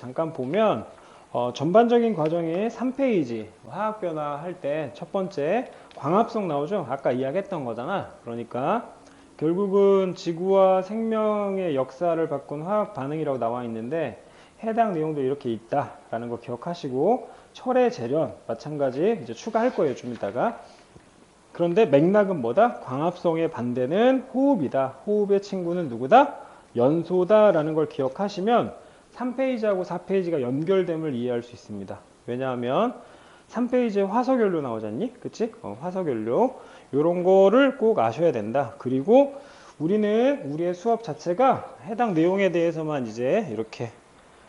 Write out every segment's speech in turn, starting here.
잠깐 보면 전반적인 과정의 3페이지 화학 변화 할 때 첫 번째 광합성 나오죠. 아까 이야기했던 거잖아. 그러니까 결국은 지구와 생명의 역사를 바꾼 화학 반응이라고 나와 있는데 해당 내용도 이렇게 있다라는 거 기억하시고 철의 재련 마찬가지 이제 추가할 거예요. 좀 이따가. 그런데 맥락은 뭐다? 광합성의 반대는 호흡이다. 호흡의 친구는 누구다? 연소다라는 걸 기억하시면 3페이지하고 4페이지가 연결됨을 이해할 수 있습니다. 왜냐하면 3페이지에 화석연료 나오잖니? 그치? 화석연료. 이런 거를 꼭 아셔야 된다. 그리고 우리는 우리의 수업 자체가 해당 내용에 대해서만 이제 이렇게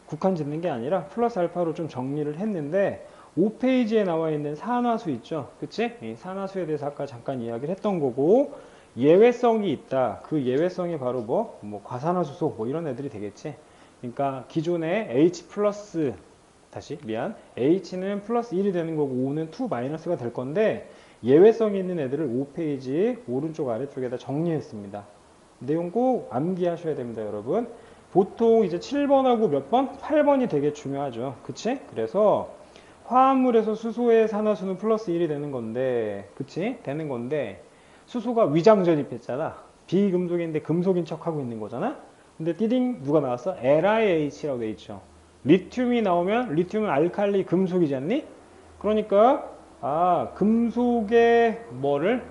국한 짓는 게 아니라 플러스 알파로 좀 정리를 했는데 5페이지에 나와 있는 산화수 있죠. 그치? 이 산화수에 대해서 아까 잠깐 이야기를 했던 거고 예외성이 있다. 그 예외성이 바로 뭐 과산화수소 뭐 이런 애들이 되겠지. 그러니까 기존에 H 플러스 H는 플러스 1이 되는 거고 O는 2 마이너스가 될 건데 예외성이 있는 애들을 5페이지 오른쪽 아래쪽에다 정리했습니다. 내용 꼭 암기하셔야 됩니다, 여러분. 보통 이제 7번하고 몇 번? 8번이 되게 중요하죠. 그치? 그래서 화합물에서 수소의 산화수는 플러스 1이 되는 건데, 그치? 되는 건데, 수소가 위장 전입했잖아. 비금속인데 금속인 척 하고 있는 거잖아? 근데 띠딩 누가 나왔어? LiH라고 돼 있죠. 리튬이 나오면 리튬은 알칼리 금속이지 않니? 그러니까 금속의 뭐를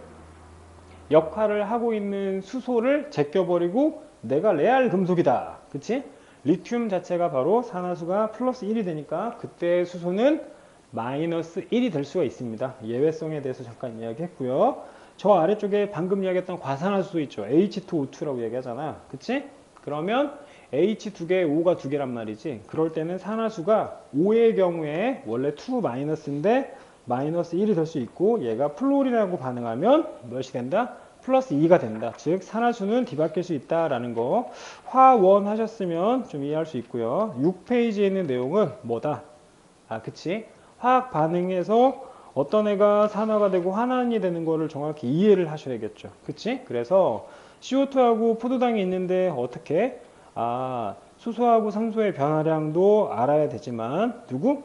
역할을 하고 있는 수소를 제껴버리고 내가 레알 금속이다. 그치? 리튬 자체가 바로 산화수가 플러스 1이 되니까 그때 수소는 마이너스 1이 될 수가 있습니다. 예외성에 대해서 잠깐 이야기했고요. 저 아래쪽에 방금 이야기했던 과산화수소 있죠. H2O2라고 얘기하잖아. 그치? 그러면 H 2개, O가 2개란 말이지. 그럴 때는 산화수가 O의 경우에 원래 2 마이너스인데 마이너스 1이 될 수 있고 얘가 플로린하고 반응하면 몇이 된다? 플러스 2가 된다. 즉 산화수는 뒤바뀔 수 있다라는 거 화원 하셨으면 좀 이해할 수 있고요. 6페이지에 있는 내용은 뭐다? 그치? 화학 반응에서 어떤 애가 산화가 되고 환원이 되는 거를 정확히 이해를 하셔야겠죠. 그치? 그래서 CO2하고 포도당이 있는데 어떻게? 수소하고 산소의 변화량도 알아야 되지만 누구?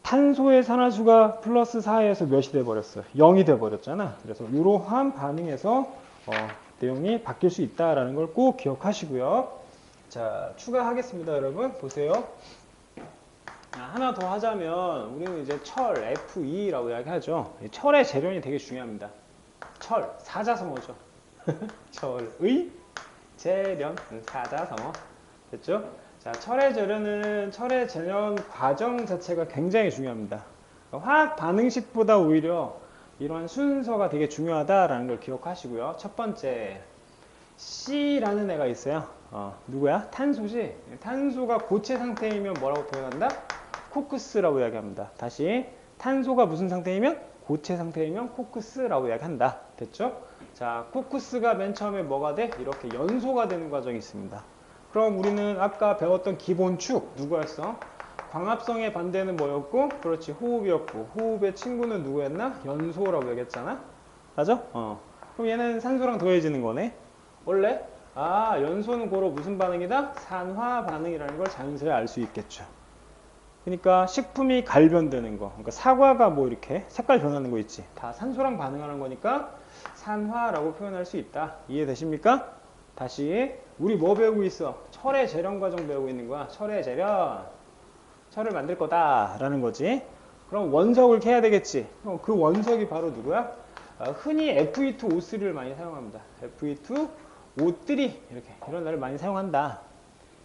탄소의 산화수가 플러스 4에서 몇이 돼버렸어요? 0이 돼버렸잖아. 그래서 이러한 반응에서 내용이 바뀔 수 있다는 걸 꼭 기억하시고요. 자, 추가하겠습니다, 여러분. 보세요. 하나 더 하자면 우리는 이제 철, Fe라고 이야기하죠. 철의 재련이 되게 중요합니다. 철, 사자성어죠. 철의 재련, 사자성어. 됐죠? 자, 철의 재련 과정 자체가 굉장히 중요합니다. 화학 반응식보다 오히려 이런 순서가 되게 중요하다라는 걸 기억하시고요. 첫 번째, C라는 애가 있어요. 누구야? 탄소지? 탄소가 고체 상태이면 뭐라고 표현한다? 코크스라고 이야기합니다. 다시, 탄소가 무슨 상태이면? 고체 상태이면 코크스라고 이야기한다. 됐죠? 자, 코크스가 맨 처음에 뭐가 돼? 이렇게 연소가 되는 과정이 있습니다. 그럼 우리는 아까 배웠던 기본축 누구였어? 광합성의 반대는 뭐였고? 그렇지, 호흡이었고 호흡의 친구는 누구였나? 연소라고 얘기했잖아. 맞아? 그럼 얘는 산소랑 더해지는 거네. 원래 연소는 고로 무슨 반응이다? 산화 반응이라는 걸 자연스레 알 수 있겠죠. 그러니까 식품이 갈변되는 거, 그러니까 사과가 뭐 이렇게 색깔 변하는 거 있지, 다 산소랑 반응하는 거니까 산화라고 표현할 수 있다. 이해되십니까? 다시 우리 뭐 배우고 있어? 철의 재련 과정 배우고 있는 거야. 철의 재련, 철을 만들 거다 라는 거지. 그럼 원석을 캐야 되겠지. 그 원석이 바로 누구야? 흔히 Fe2O3를 많이 사용합니다. Fe2O3 이렇게 이런 날을 많이 사용한다.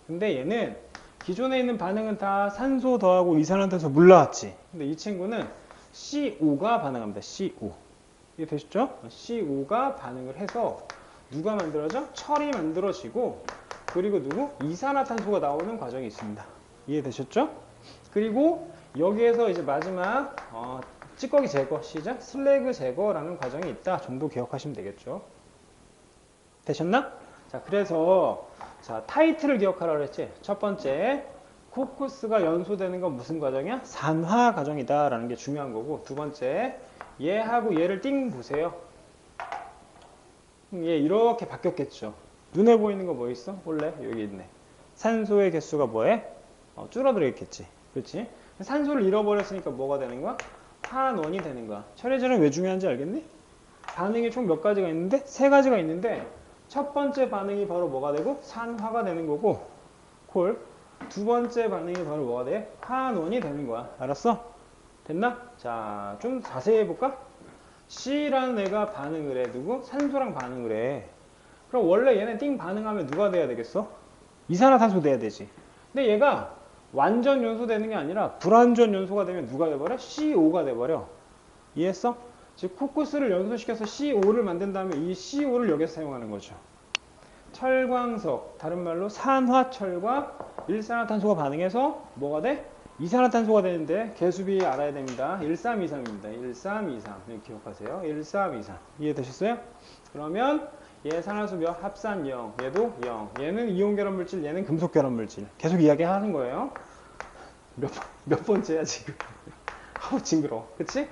근데 얘는 기존에 있는 반응은 다 산소 더하고 이산화탄소 물 나왔지. 근데 이 친구는 CO.가 반응합니다. CO. 이게 되셨죠? CO가 반응을 해서 누가 만들어져? 철이 만들어지고, 그리고 누구? 이산화탄소가 나오는 과정이 있습니다. 이해되셨죠? 그리고 여기에서 이제 마지막 찌꺼기 제거, 시작, 슬래그 제거라는 과정이 있다 정도 기억하시면 되겠죠. 되셨나? 자, 그래서 자, 타이틀을 기억하라고 그랬지. 첫 번째, 코크스가 연소되는 건 무슨 과정이야? 산화 과정이다 라는 게 중요한 거고, 두 번째, 얘하고 얘를 띵 보세요. 얘 이렇게 바뀌었겠죠. 눈에 보이는 거 뭐 있어? 원래 여기 있네. 산소의 개수가 뭐해? 줄어들겠지. 그렇지? 산소를 잃어버렸으니까 뭐가 되는 거야? 환원이 되는 거야. 철회제는 왜 중요한지 알겠니? 반응이 총 몇 가지가 있는데? 세 가지가 있는데 첫 번째 반응이 바로 뭐가 되고? 산화가 되는 거고 콜. 두 번째 반응이 바로 뭐가 돼? 환원이 되는 거야. 알았어? 됐나? 자, 좀 자세히 해볼까? C라는 애가 반응을 해. 누구? 산소랑 반응을 해. 그럼 원래 얘네 띵 반응하면 누가 돼야 되겠어? 이산화탄소 돼야 되지. 근데 얘가 완전 연소 되는 게 아니라 불완전 연소가 되면 누가 돼버려? CO가 돼버려. 이해했어? 즉 코쿠스를 연소시켜서 CO를 만든 다음에 이 CO를 여기서 사용하는 거죠. 철광석, 다른 말로 산화철과 일산화탄소가 반응해서 뭐가 돼? 이산화탄소가 되는데 개수비 알아야 됩니다. 1323입니다. 1323 이렇게 기억하세요. 1323 이해되셨어요? 그러면 얘 산화수 몇? 합산 0, 얘도 0. 얘는 이온 결합 물질, 얘는 금속 결합 물질. 계속 이야기하는 거예요. 몇 번째야 지금? 아우 징그러워. 그치?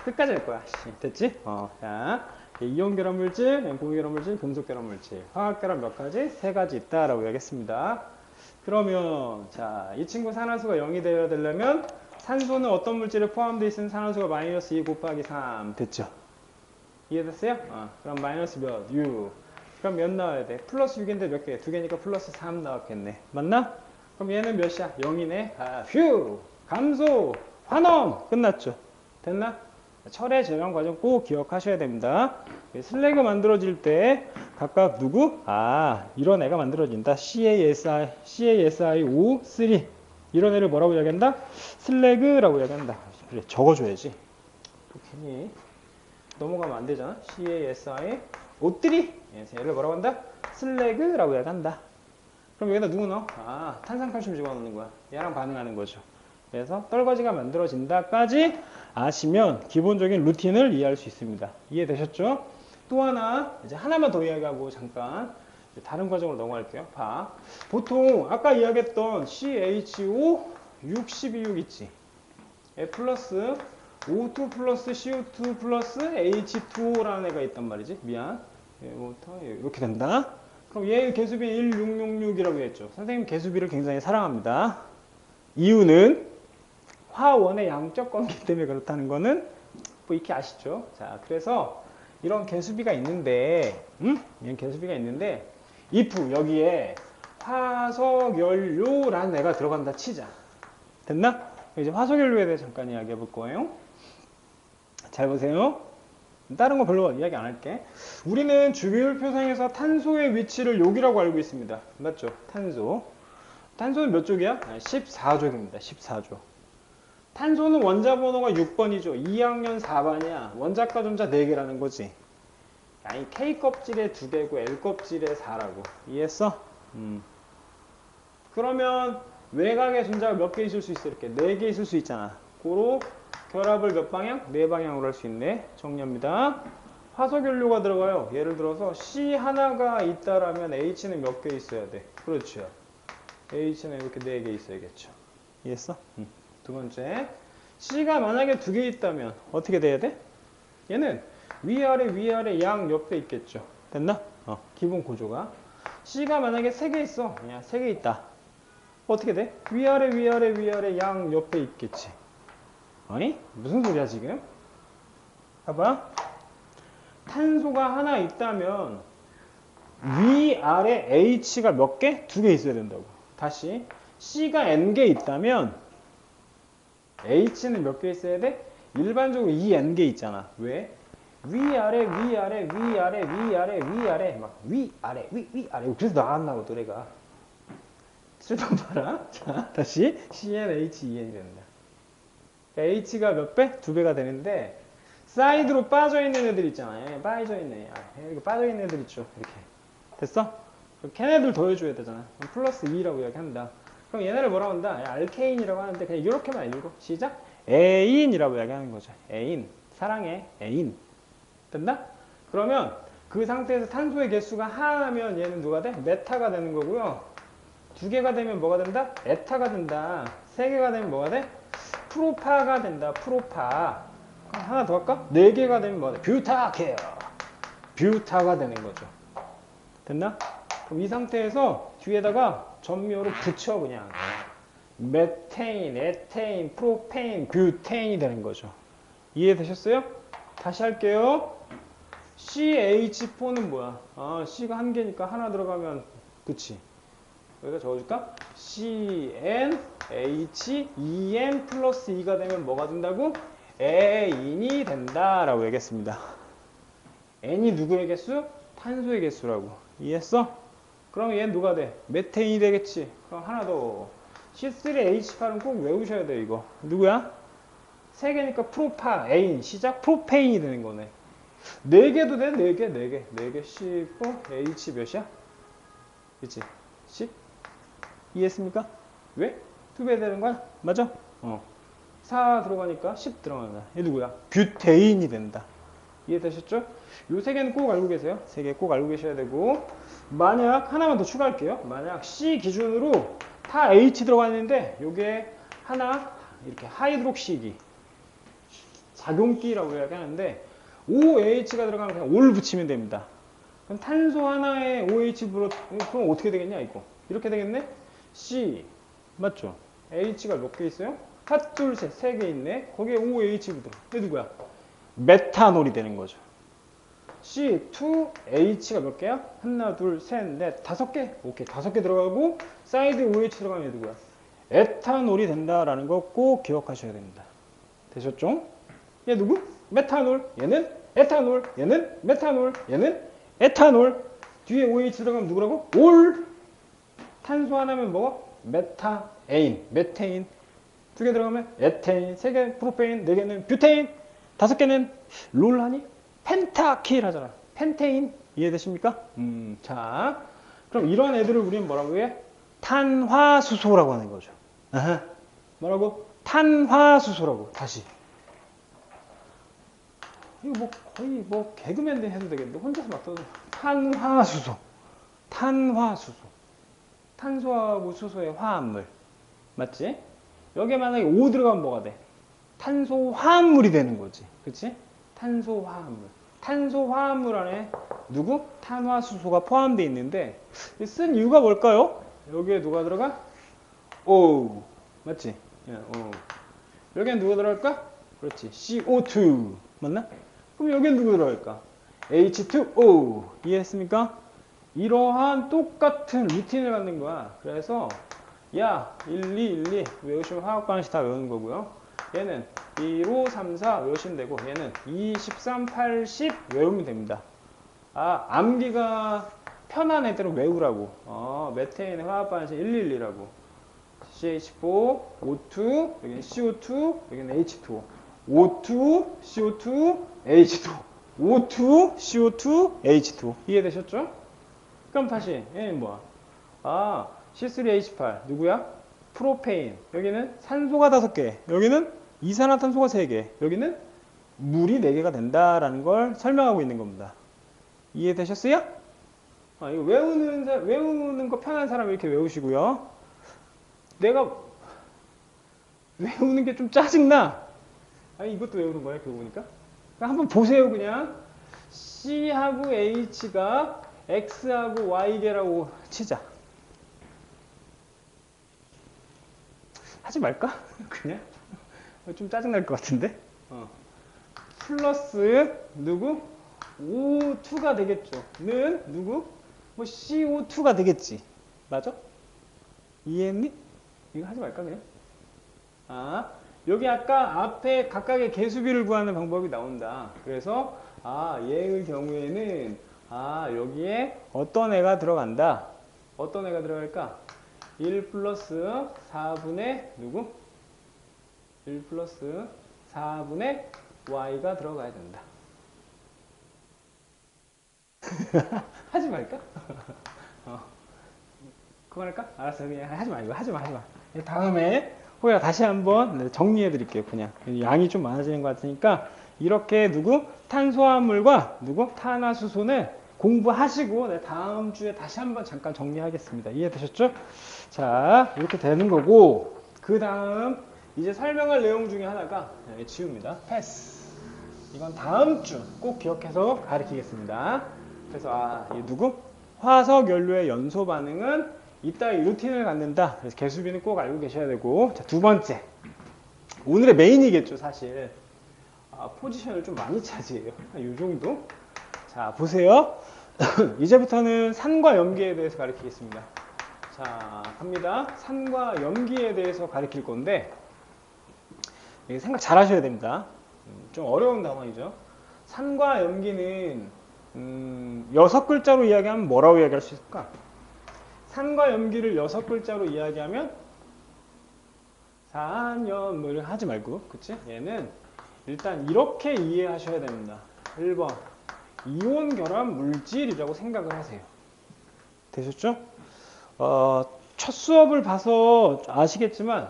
끝까지 할 거야. 됐지? 자, 이온 결합 물질, 공유 결합 물질, 금속 결합 물질. 화학 결합 몇 가지? 세 가지 있다라고 이야기했습니다. 그러면 자, 이 친구 산화수가 0이 되어야 되려면 산소는 어떤 물질에 포함되어 있으면 산화수가 마이너스 2 곱하기 3 됐죠? 이해됐어요? 그럼 마이너스 몇? 6. 그럼 몇 나와야 돼? 플러스 6인데 몇 개? 두 개니까 플러스 3 나왔겠네. 맞나? 그럼 얘는 몇이야? 0이네. 휴! 감소! 환원! 끝났죠? 됐나? 철의 제형 과정 꼭 기억하셔야 됩니다. 슬래그 만들어질 때 각각 누구? 이런 애가 만들어진다. CASI-O3 이런 애를 뭐라고 이야기한다? 슬래그라고 이야기한다. 그래, 적어줘야지. 또 괜히 넘어가면 안 되잖아. CASI-O3 얘를 뭐라고 한다? 슬래그라고 이야기한다. 그럼 여기다 누구 넣어? 탄산칼슘 집어넣는 거야. 얘랑 반응하는 거죠. 그래서 떨거지가 만들어진다까지 아시면 기본적인 루틴을 이해할 수 있습니다. 이해되셨죠? 또 하나, 이제 하나만 더 이야기하고 잠깐 다른 과정으로 넘어갈게요. 봐. 보통 아까 이야기했던 CHO 626 있지? E 플러스 O2 플러스 CO2 플러스 H2O라는 애가 있단 말이지. 미안. 이렇게 된다. 그럼 얘 개수비 1666이라고 했죠. 선생님 개수비를 굉장히 사랑합니다. 이유는 화원의 양적 관계 때문에 그렇다는 거는 뭐 이렇게 아시죠? 자, 그래서 이런 개수비가 있는데, 이런 개수비가 있는데, if 여기에 화석연료라는 애가 들어간다 치자. 됐나? 이제 화석연료에 대해 잠깐 이야기해 볼 거예요. 잘 보세요. 다른 거 별로 이야기 안 할게. 우리는 주기율 표상에서 탄소의 위치를 여기라고 알고 있습니다. 맞죠? 탄소. 탄소는 몇 쪽이야? 14쪽입니다. 14쪽. 탄소는 원자 번호가 6번이죠. 2학년 4반이야. 원자과 전자 4개라는 거지. 아니 K 껍질에 2개고 L 껍질에 4라고. 이해했어? 그러면 외곽의 전자가 몇 개 있을 수 있어? 이렇게 4개 있을 수 있잖아. 고로 결합을 몇 방향? 4방향으로 할 수 있네. 정리합니다. 화석연료가 들어가요. 예를 들어서 C 하나가 있다라면 H는 몇 개 있어야 돼? 그렇죠. H는 이렇게 4개 있어야겠죠. 이해했어? 두 번째, C가 만약에 2개 있다면 어떻게 돼야 돼? 얘는 위아래 양 옆에 있겠죠. 됐나? 기본 구조가. C가 만약에 3개 있어. 그냥 3개 있다. 어떻게 돼? 위아래 양 옆에 있겠지. 아니? 무슨 소리야 지금? 봐봐. 탄소가 하나 있다면 위아래 H가 몇 개? 2개 있어야 된다고. 다시 C가 N개 있다면 H는 몇 개 있어야 돼? 일반적으로 2N개 있잖아. 왜? 위아래 막 위아래 그래서 나왔나고 노래가. 슬픔 봐라. 자, 다시 CNH2N이 된다. H가 몇 배? 2배가 되는데 사이드로 빠져있는 애들 있잖아요. 빠져있는 이거 빠져있는 애들 있죠. 이렇게 됐어? 걔네들 더해줘야 되잖아. 그럼 플러스 2라고 이야기한다. 그럼 얘네를 뭐라고 한다? 알케인이라고 하는데 그냥 이렇게만 읽고 시작. 애인이라고 이야기하는 거죠. 애인. 사랑해. 애인. 됐나? 그러면 그 상태에서 탄소의 개수가 하나면 얘는 누가 돼? 메타가 되는 거고요. 2개가 되면 뭐가 된다? 에타가 된다. 3개가 되면 뭐가 돼? 프로파가 된다. 프로파. 하나 더 할까? 4개가 되면 뭐가 돼? 뷰타케어. 뷰타가 되는 거죠. 됐나? 그럼 이 상태에서 뒤에다가 전미호로 붙여 그냥. 메테인, 에테인, 프로페인, 뷰테인이 되는 거죠. 이해되셨어요? 다시 할게요. CH4는 뭐야? C가 한 개니까 하나 들어가면 그치? 여기다 적어줄까? CnH2n 플러스 2가 되면 뭐가 된다고? 에인이 된다라고 얘기했습니다. N이 누구의 개수? 탄소의 개수라고. 이해했어? 그럼 얘는 누가 돼? 메테인이 되겠지. 그럼 하나 더. C3H8은 꼭 외우셔야 돼, 이거. 누구야? 세 개니까 프로파에인. 시작 프로페인이 되는 거네. 네 개도 돼? 네 개, 네 개. 네 개 C4, H 몇이야? 그치? 10? 이해했습니까? 왜? 2배 되는 거야? 맞아? 4 들어가니까 10 들어간다. 얘 누구야? 뷰테인이 된다. 이해되셨죠? 요 세 개는 꼭 알고 계세요. 세 개 꼭 알고 계셔야 되고, 만약 하나만 더 추가할게요. 만약 C 기준으로 다 H 들어가 있는데 요게 하나 이렇게 하이드록시기 작용기라고 이야기하는데 OH가 들어가면 그냥 O를 붙이면 됩니다. 그럼 탄소 하나에 OH 불어 그럼 어떻게 되겠냐 이거 이렇게 되겠네. C 맞죠? H가 몇 개 있어요? 하나 둘셋 세 개 있네. 거기에 OH 붙어. 이게 누구야? 메탄올이 되는 거죠. C2H가 몇 개야? 하나, 둘, 셋, 넷, 다섯 개? 오케이, 다섯 개 들어가고 사이드 OH 들어가면 누구야? 에탄올이 된다라는 거 꼭 기억하셔야 됩니다. 되셨죠? 얘 누구? 메탄올, 얘는 에탄올, 얘는 메탄올, 얘는 에탄올. 뒤에 OH 들어가면 누구라고? 올. 탄소 하나면 뭐? 메타에인, 메테인. 두 개 들어가면 에테인, 세 개 프로페인, 네 개는 뷰테인, 다섯 개는 롤하니? 펜타킬 하잖아. 펜테인. 이해되십니까? 자, 그럼 이런 애들을 우리는 뭐라고 해? 탄화수소라고 하는 거죠. 아하. 뭐라고? 탄화수소라고. 다시. 이거 뭐 거의 뭐 개그맨 해도 되겠는데 혼자서 막 떠도 탄화수소. 탄화수소. 탄소하고 수소의 화합물. 맞지? 여기에 만약에 O 들어가면 뭐가 돼? 탄소화합물이 되는 거지. 그치? 탄소화합물. 탄소화합물 안에 누구? 탄화수소가 포함되어 있는데 쓴 이유가 뭘까요? 여기에 누가 들어가? O. 맞지? O. 여기엔 누가 들어갈까? 그렇지. CO2. 맞나? 그럼 여기엔 누구 들어갈까? H2O. 이해했습니까? 이러한 똑같은 루틴을 갖는 거야. 그래서 야 1, 2, 1, 2 외우시면 화학 반응식 다 외우는 거고요. 얘는 1, 5, 3, 4 외우시면 되고 얘는 2, 13, 8, 10 외우면 됩니다. 암기가 편한 애들은 외우라고. 메테인의 화학 반응식 111이라고. CH4, O2, 여기는 CO2, 여기는 H2O. O2, CO2, H2O. O2, CO2, H2O. 이해되셨죠? 그럼 다시 얘는 뭐야? C3H8 누구야? 프로페인. 여기는 산소가 5개. 여기는 이산화탄소가 3개. 여기는 물이 4개가 된다라는 걸 설명하고 있는 겁니다. 이해되셨어요? 이거 외우는 거 편한 사람 이렇게 외우시고요. 내가 외우는 게 좀 짜증나. 이것도 외우는 거야, 그거 보니까. 그러니까 한번 보세요, 그냥. C하고 H가 X하고 Y계라고 치자. 하지 말까? 그냥? 좀 짜증날 것 같은데? 플러스 누구? O2가 되겠죠. 는 누구? 뭐 CO2가 되겠지. 맞아? 이해했니? 이거 하지 말까 그냥? 여기 아까 앞에 각각의 개수비를 구하는 방법이 나온다. 그래서 얘의 경우에는 여기에 어떤 애가 들어간다. 어떤 애가 들어갈까? 1 플러스 4분의 누구? 1 플러스 4분의 y가 들어가야 된다. 하지 말까? 그만할까? 알았어. 그냥 하지 마. 이거 하지 마. 다음에 호야 다시 한번 정리해 드릴게요. 그냥 양이 좀 많아지는 것 같으니까 이렇게 누구? 탄소화물과 누구? 탄화수소는 공부하시고 다음 주에 다시 한번 잠깐 정리하겠습니다. 이해되셨죠? 자, 이렇게 되는 거고 그 다음 이제 설명할 내용 중에 하나가 지웁니다. 패스. 이건 다음 주 꼭 기억해서 가르치겠습니다. 그래서 이 누구? 화석 연료의 연소 반응은 이따위 루틴을 갖는다. 그래서 개수비는 꼭 알고 계셔야 되고. 자, 두 번째. 오늘의 메인이겠죠, 사실. 포지션을 좀 많이 차지해요. 이 정도. 자, 보세요. 이제부터는 산과 염기에 대해서 가르치겠습니다. 자, 갑니다. 산과 염기에 대해서 가르칠 건데, 생각 잘 하셔야 됩니다. 좀 어려운 단어이죠. 산과 염기는, 6글자로 이야기하면 뭐라고 이야기할 수 있을까? 산과 염기를 6글자로 이야기하면, 산염을 하지 말고, 그치? 얘는 일단 이렇게 이해하셔야 됩니다. 1번. 이온 결합 물질이라고 생각을 하세요. 되셨죠? 첫 수업을 봐서 아시겠지만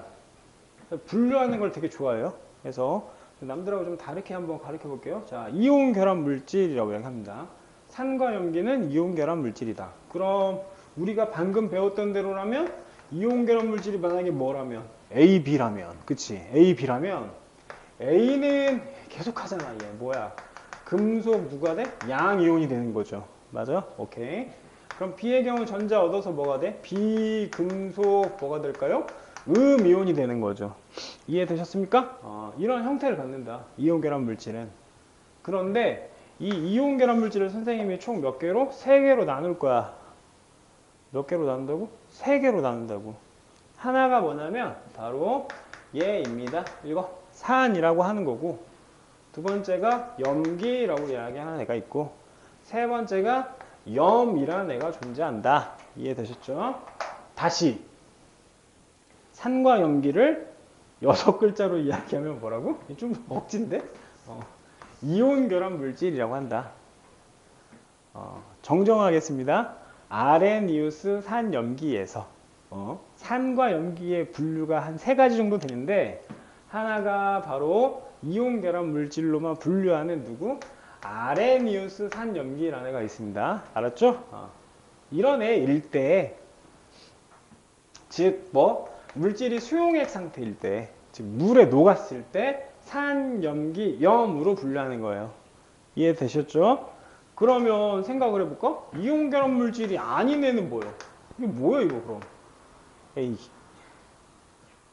분류하는 걸 되게 좋아해요. 그래서 남들하고 좀 다르게 한번 가르쳐 볼게요. 자, 이온 결합 물질이라고 이야기합니다. 산과 염기는 이온 결합 물질이다. 그럼 우리가 방금 배웠던 대로라면 이온 결합 물질이 만약에 뭐라면 A, B라면, 그치? A, B라면 A는 계속 하잖아. 얘 뭐야? 금속 누가 돼? 양이온이 되는 거죠. 맞아? 오케이. 그럼 B의 경우 전자 얻어서 뭐가 돼? 비금속 뭐가 될까요? 음이온이 되는 거죠. 이해되셨습니까? 이런 형태를 갖는다. 이온 결합 물질은. 그런데 이 이온 결합 물질을 선생님이 총 몇 개로? 3개로 나눌 거야. 몇 개로 나눈다고? 3개로 나눈다고. 하나가 뭐냐면 바로 얘입니다. 이거 산이라고 하는 거고, 두 번째가 염기라고 이야기하는 애가 있고, 세 번째가 염이라는 애가 존재한다. 이해되셨죠? 다시 산과 염기를 6글자로 이야기하면 뭐라고? 좀 억진데? 이온 결합 물질이라고 한다. 정정하겠습니다. 아레니우스 산염기에서 산과 염기의 분류가 한 3가지 정도 되는데, 하나가 바로 이온 결합 물질로만 분류하는 누구? 아레니우스 산염기라는 애가 있습니다. 알았죠? 이런 애일 때, 즉 물질이 수용액 상태일 때, 즉 물에 녹았을 때 산염기, 염으로 분류하는 거예요. 이해되셨죠? 그러면 생각을 해볼까? 이온 결합 물질이 아닌 애는 뭐예요? 이게 뭐야 이거 그럼? 에이,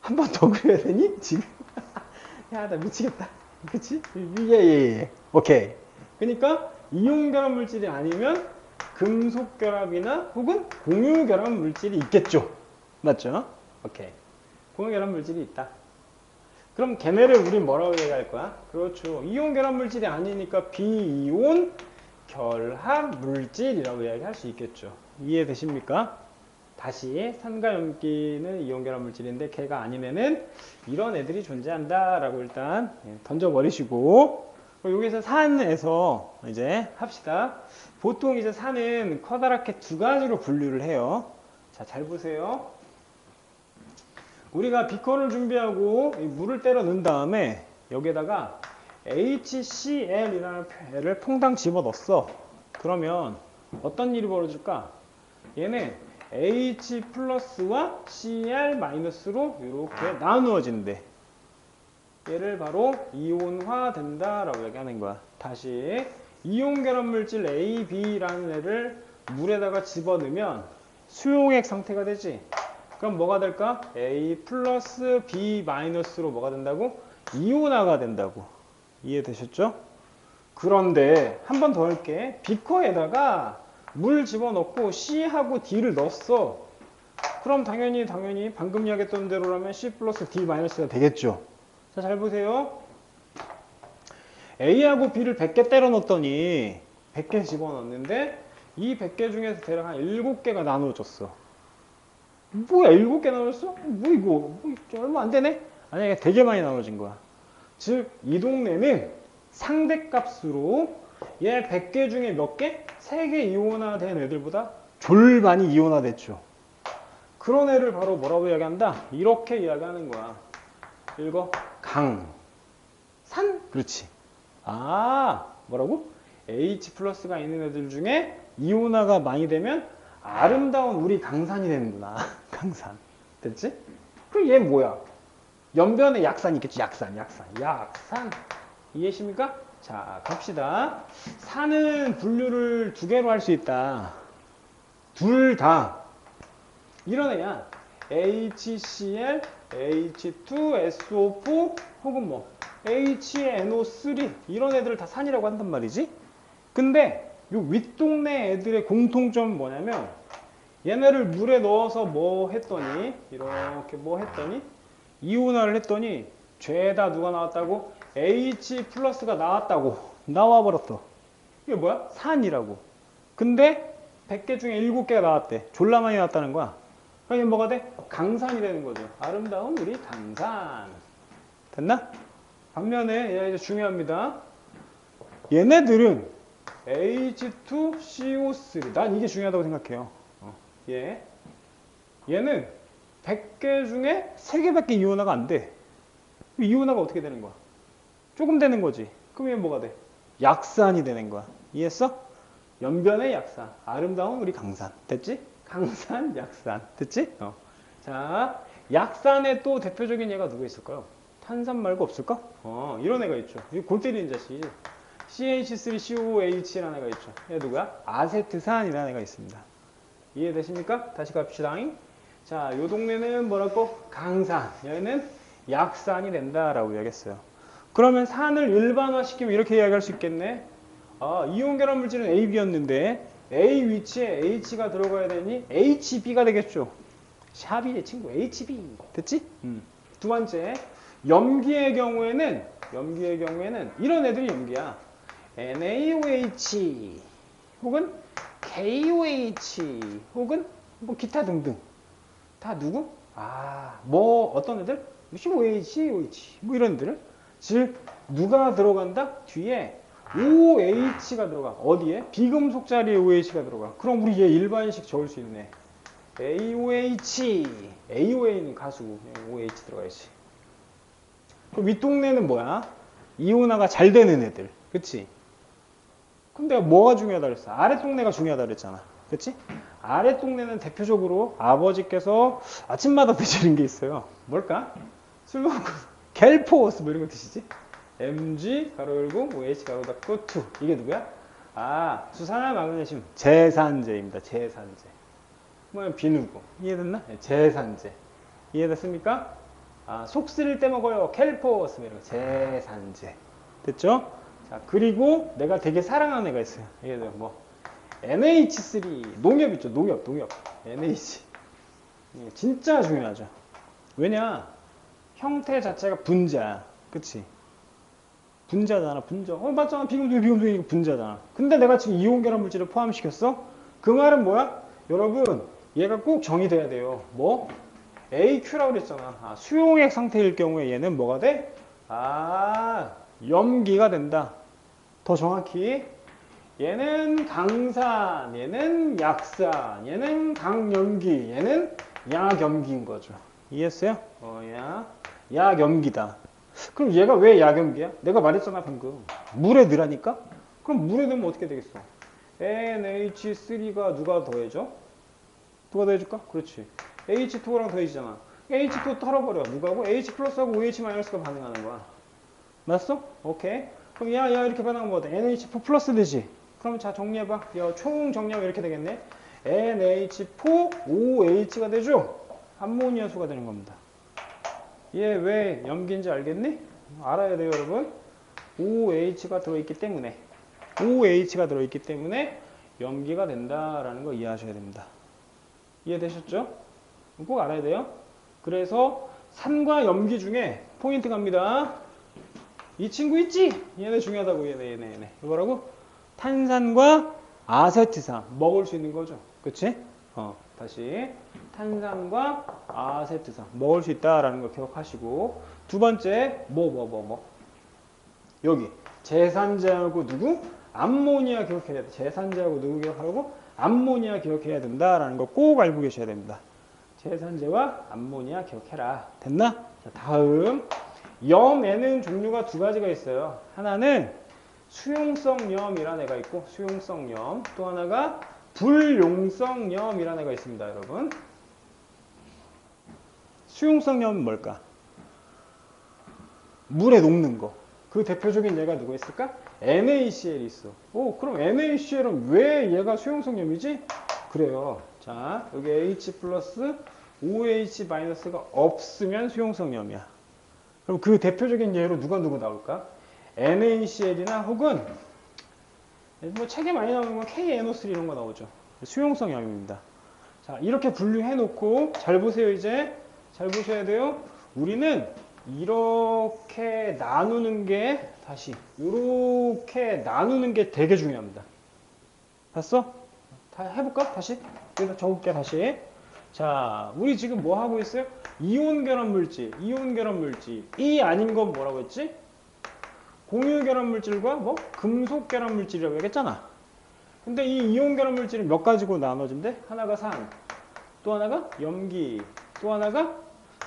한 번 더 그려야 되니? 지금? 야, 나 미치겠다. 그치? 예. 오케이. 그러니까 이온 결합 물질이 아니면 금속 결합이나 혹은 공유 결합 물질이 있겠죠. 맞죠? 오케이. 공유 결합 물질이 있다. 그럼 걔네를 우린 뭐라고 얘기할 거야? 그렇죠. 이온 결합 물질이 아니니까 비이온 결합 물질이라고 이야기할 수 있겠죠. 이해되십니까? 다시 산과 염기는 이온 결합 물질인데 걔가 아닌 애는 이런 애들이 존재한다 라고 일단 던져버리시고, 여기서 산에서 이제 합시다. 보통 이제 산은 커다랗게 2가지로 분류를 해요. 자, 잘 보세요. 우리가 비커를 준비하고 물을 때려 넣은 다음에 여기에다가 HCl이라는 애를 퐁당 집어넣었어. 그러면 어떤 일이 벌어질까? 얘는 H 플러스와 Cl 마이너스로 이렇게 나누어진대. 얘를 바로 이온화 된다라고 얘기하는 거야. 다시 이온 결합 물질 A, B라는 애를 물에다가 집어넣으면 수용액 상태가 되지. 그럼 뭐가 될까? A 플러스 B 마이너스로 뭐가 된다고? 이온화가 된다고. 이해되셨죠? 그런데 한 번 더 할게. 비커에다가 물 집어넣고 C하고 D를 넣었어. 그럼 당연히 방금 이야기했던 대로라면 C 플러스 D 마이너스가 되겠죠. 자, 잘 보세요. A하고 B를 100개 때려 넣었더니 100개 집어넣었는데 이 100개 중에서 대략 한 7개가 나눠졌어. 뭐야, 7개 나눠졌어? 이거 얼마 안 되네? 아니, 되게 많이 나눠진 거야. 즉, 이 동네는 상대값으로 얘 100개 중에 몇 개? 3개 이온화된 애들보다 졸반이 이온화됐죠. 그런 애를 바로 뭐라고 이야기한다? 이렇게 이야기하는 거야. 읽어. 강. 산? 그렇지. 뭐라고? H 플러스가 있는 애들 중에 이온화가 많이 되면 아름다운 우리 강산이 되는구나. 강산. 됐지? 그럼 얘 뭐야? 연변에 약산이 있겠지. 약산. 이해하십니까? 자, 갑시다. 산은 분류를 2개로 할 수 있다. 둘 다 이런 애야. HCl, H2SO4 혹은 뭐 HNO3 이런 애들을 다 산이라고 한단 말이지. 근데 요 윗동네 애들의 공통점은 뭐냐면 얘네를 물에 넣어서 뭐 했더니 이렇게 뭐 했더니 이온화를 했더니 죄다 누가 나왔다고? H 플러스가 나왔다고. 나와버렸어. 이게 뭐야? 산이라고. 근데 100개 중에 7개가 나왔대. 졸라 많이 나왔다는 거야. 그러면 뭐가 돼? 강산이 되는 거죠. 아름다운 우리 강산. 됐나? 반면에 얘 이제 중요합니다. 얘네들은 H2CO3. 난 이게 중요하다고 생각해요. 얘는 100개 중에 3개밖에 이온화가 안 돼. 이온화가 어떻게 되는 거야? 조금 되는 거지. 그럼 얘 뭐가 돼? 약산이 되는 거야. 이해했어? 연변의 약산. 아름다운 우리 강산. 됐지? 강산, 약산. 됐지? 자, 약산의 또 대표적인 얘가 누구 있을까요? 탄산 말고 없을까? 이런 애가 있죠. 이 골 때리는 자식. CH3COOH라는 애가 있죠. 얘 누구야? 아세트산이라는 애가 있습니다. 이해되십니까? 다시 갑시다. 자, 요 동네는 뭐라고? 강산. 얘는 약산이 된다라고 이야기했어요. 그러면 산을 일반화시키면 이렇게 이야기할 수 있겠네. 이온 결합 물질은 AB였는데 A 위치에 H가 들어가야 되니 HB가 되겠죠. 샵이의 친구 HB. 됐지? 두 번째, 염기의 경우에는 이런 애들이 염기야. NaOH 혹은 KOH 혹은 뭐 기타 등등. 다 누구? 뭐 어떤 애들? COH, OH 뭐 이런 애들. 즉 누가 들어간다? 뒤에 OH가 들어가. 어디에? 비금속 자리에 OH가 들어가. 그럼 우리 얘 일반식 적을 수 있네. AOH. AOA는 가수고 OH 들어가야지. 그럼 윗동네는 뭐야? 이온화가 잘 되는 애들. 그치? 그럼 내가 뭐가 중요하다 그랬어? 아랫동네가 중요하다 그랬잖아. 그치? 아랫동네는 대표적으로 아버지께서 아침마다 드시는 게 있어요. 뭘까? 술 먹고 갤포워스 뭐 이런 거 드시지? Mg 가로 열고 OH 가로 닫고 2. 이게 누구야? 수산화 마그네슘 제산제입니다. 제산제. 뭐 비누고. 이해됐나? 제산제. 이해됐습니까? 속 쓰릴 때 먹어요. 캘포워스 뭐 이런 거. 제산제. 됐죠? 자, 그리고 내가 되게 사랑하는 애가 있어요. 이게 뭐 NH3 농협 있죠. 농협. NH. 진짜 중요하죠. 왜냐? 형태 자체가 분자야. 그치? 분자잖아, 분자. 맞잖아. 비금속이 분자잖아. 근데 내가 지금 이온 결합 물질을 포함시켰어? 그 말은 뭐야? 여러분, 얘가 꼭 정의돼야 돼요. 뭐? AQ라고 그랬잖아. 수용액 상태일 경우에 얘는 뭐가 돼? 염기가 된다. 더 정확히, 얘는 강산, 얘는 약산, 얘는 강염기, 얘는 약염기인 거죠. 이해했어요? 약염기다. 그럼 얘가 왜 약염기야? 내가 말했잖아 방금. 물에 넣으라니까? 그럼 물에 넣으면 어떻게 되겠어? NH3가 누가 더해져? 누가 더해줄까? 그렇지. H2랑 더해지잖아. H2 털어버려. 누가고? H 플러스하고 OH 마이너스가 반응하는 거야. 맞어? 오케이. 그럼 야 이렇게 반응하면 뭐 돼? NH4 플러스 되지? 그럼 자 정리해봐. 총 정리하면 이렇게 되겠네. NH4OH가 되죠? 암모니아수가 되는 겁니다. 얘 왜 염기인지 알겠니? 알아야 돼요, 여러분. OH가 들어있기 때문에 염기가 된다라는 거 이해하셔야 됩니다. 이해되셨죠? 꼭 알아야 돼요. 그래서 산과 염기 중에 포인트 갑니다. 이 친구 있지? 얘네 중요하다고. 얘네. 이거라고? 탄산과 아세트산 먹을 수 있는 거죠. 그치? 다시 탄산과 아세트산 먹을 수 있다라는 거 기억하시고, 두 번째 여기 제산제하고 누구? 암모니아 기억해야 돼. 제산제하고 누구 기억하라고? 암모니아 기억해야 된다라는 거 꼭 알고 계셔야 됩니다. 제산제와 암모니아 기억해라. 됐나? 자, 다음 염에는 종류가 두 가지가 있어요. 하나는 수용성염이라는 애가 있고, 수용성염. 또 하나가 불용성염이라는 애가 있습니다, 여러분. 수용성염은 뭘까? 물에 녹는 거. 그 대표적인 예가 누가 있을까? NaCl이 있어. 그럼 NaCl은 왜 얘가 수용성염이지? 그래요. 자, 여기 H 플러스 OH 마이너스가 없으면 수용성염이야. 그럼 그 대표적인 예로 누가 나올까? NaCl이나 혹은 뭐 책에 많이 나오는 건 KNO3 이런 거 나오죠. 수용성염입니다. 자, 이렇게 분류해 놓고 잘 보세요. 이제 잘 보셔야 돼요. 우리는 이렇게 나누는 게 다시 이렇게 나누는 게 되게 중요합니다. 봤어? 다 해볼까? 다시? 여기다 적을게 다시. 자, 우리 지금 뭐 하고 있어요? 이온 결합 물질, 이온 결합 물질. 이 아닌 건 뭐라고 했지? 공유 결합 물질과 뭐 금속 결합 물질이라고 얘기했잖아. 근데 이 이온 결합 물질이 몇 가지로 나눠진대? 하나가 산, 또 하나가 염기, 또 하나가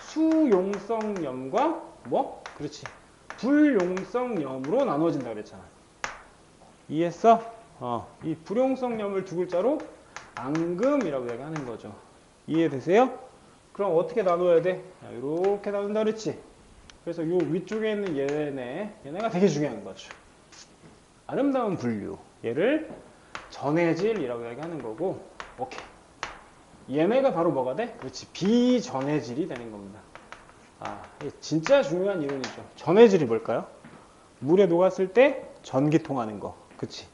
수용성염과 뭐? 그렇지. 불용성염으로 나눠진다 그랬잖아. 이해했어? 이 불용성염을 두 글자로 앙금이라고 얘기하는 거죠. 이해되세요? 그럼 어떻게 나눠야 돼? 이렇게 나눈다 그랬지. 그래서 요 위쪽에 있는 얘네가 되게 중요한 거죠. 아름다운 분류. 얘를 전해질이라고 얘기하는 거고, 오케이. 얘네가 바로 뭐가 돼? 그렇지. 비전해질이 되는 겁니다. 이게 진짜 중요한 이론이죠. 전해질이 뭘까요? 물에 녹았을 때 전기 통하는 거. 그치?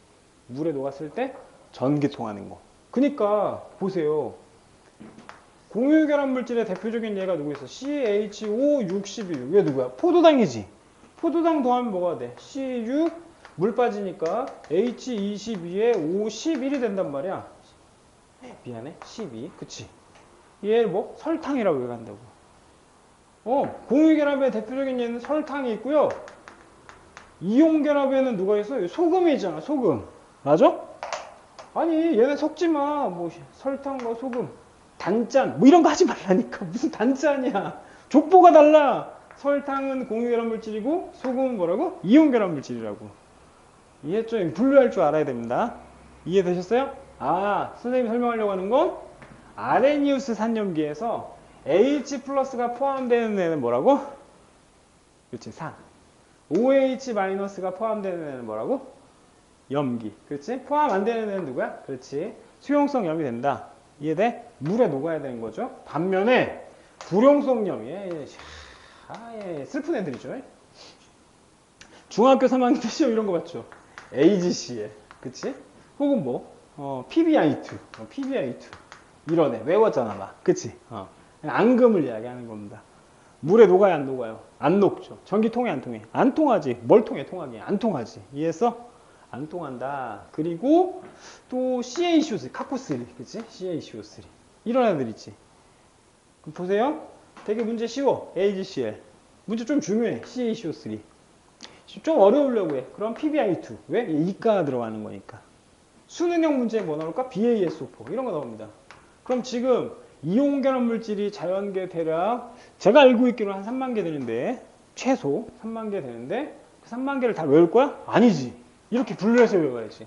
물에 녹았을 때 전기 통하는 거. 그니까, 보세요. 공유결합 물질의 대표적인 예가 누구 있어? CHO62. 얘 누구야? 포도당이지. 포도당 더하면 뭐가 돼? C6, 물 빠지니까 H22에 O11이 된단 말이야. 미안해. 12. 그치? 얘 뭐? 설탕이라고 얘기한다고. 공유결합의 대표적인 예는 설탕이 있고요. 이온결합에는 누가 있어? 소금이 있잖아. 소금. 맞아? 아니, 얘네 섞지 마. 뭐, 설탕과 소금. 단짠. 뭐 이런 거 하지 말라니까. 무슨 단짠이야. 족보가 달라. 설탕은 공유결합 물질이고, 소금은 뭐라고? 이온결합 물질이라고. 이해했죠? 분류할 줄 알아야 됩니다. 이해되셨어요? 선생님이 설명하려고 하는 건 아레니우스 산염기에서 H 플러스가 포함되는 애는 뭐라고? 그렇지, 산. OH 마이너스가 포함되는 애는 뭐라고? 염기. 그렇지? 포함 안 되는 애는 누구야? 그렇지. 수용성염이 된다. 이해돼? 물에 녹아야 되는 거죠. 반면에 불용성염. 슬픈 애들이죠. 중학교 3학년 때 시험 이런 거 봤죠. AGC에. 그치? 혹은 뭐 PBI2. PBI2. 이런 애 외웠잖아 막. 그치? 앙금을 이야기하는 겁니다. 물에 녹아요, 안 녹아요? 안 녹죠. 전기 통해, 안 통해? 안 통하지. 뭘 통해, 통하기? 안 통하지. 이해했어? 안 통한다. 그리고 또 CaCO3, 카쿠3, 그치? CaCO3. 이런 애들 있지. 그럼 보세요. 되게 문제 쉬워. AgCl. 문제 좀 중요해. CaCO3. 좀 어려우려고 해. 그럼 PBI2. 왜? 이가 들어가는 거니까. 수능형 문제에 뭐 나올까? BaSO4. 이런 거 나옵니다. 그럼 지금 이온결합 물질이 자연계 대략 제가 알고 있기로는 한 3만 개 되는데 최소 3만 개 되는데 그 3만 개를 다 외울 거야? 아니지. 이렇게 분류해서 외워야지.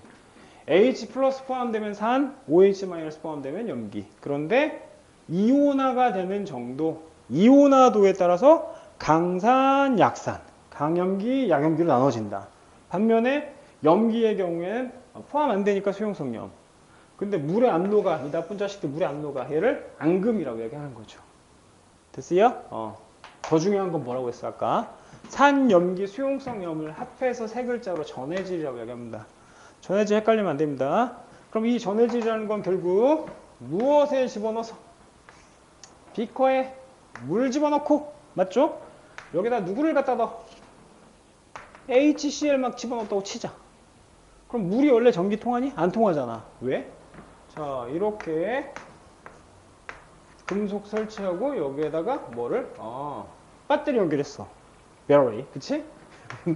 H 플러스 포함되면 산, OH 마이너스 포함되면 염기. 그런데 이온화가 되는 정도, 이온화도에 따라서 강산, 약산, 강염기, 약염기로 나눠진다. 반면에 염기의 경우에는 포함 안 되니까 수용성염. 근데 물에 안 녹아. 이 나쁜 자식들 물에 안 녹아. 얘를 앙금이라고 얘기하는 거죠. 됐어요? 더 중요한 건 뭐라고 했어 아까? 산, 염기, 수용성염을 합해서 세 글자로 전해질이라고 얘기합니다. 전해질 헷갈리면 안 됩니다. 그럼 이 전해질이라는 건 결국 무엇에 집어넣어서? 비커에 물 집어넣고, 맞죠? 여기다 누구를 갖다 넣어? HCl 막 집어넣었다고 치자. 그럼 물이 원래 전기 통하니? 안 통하잖아. 왜? 자, 이렇게 금속 설치하고 여기에다가 뭐를? 배터리 연결했어. 배터리, 그치?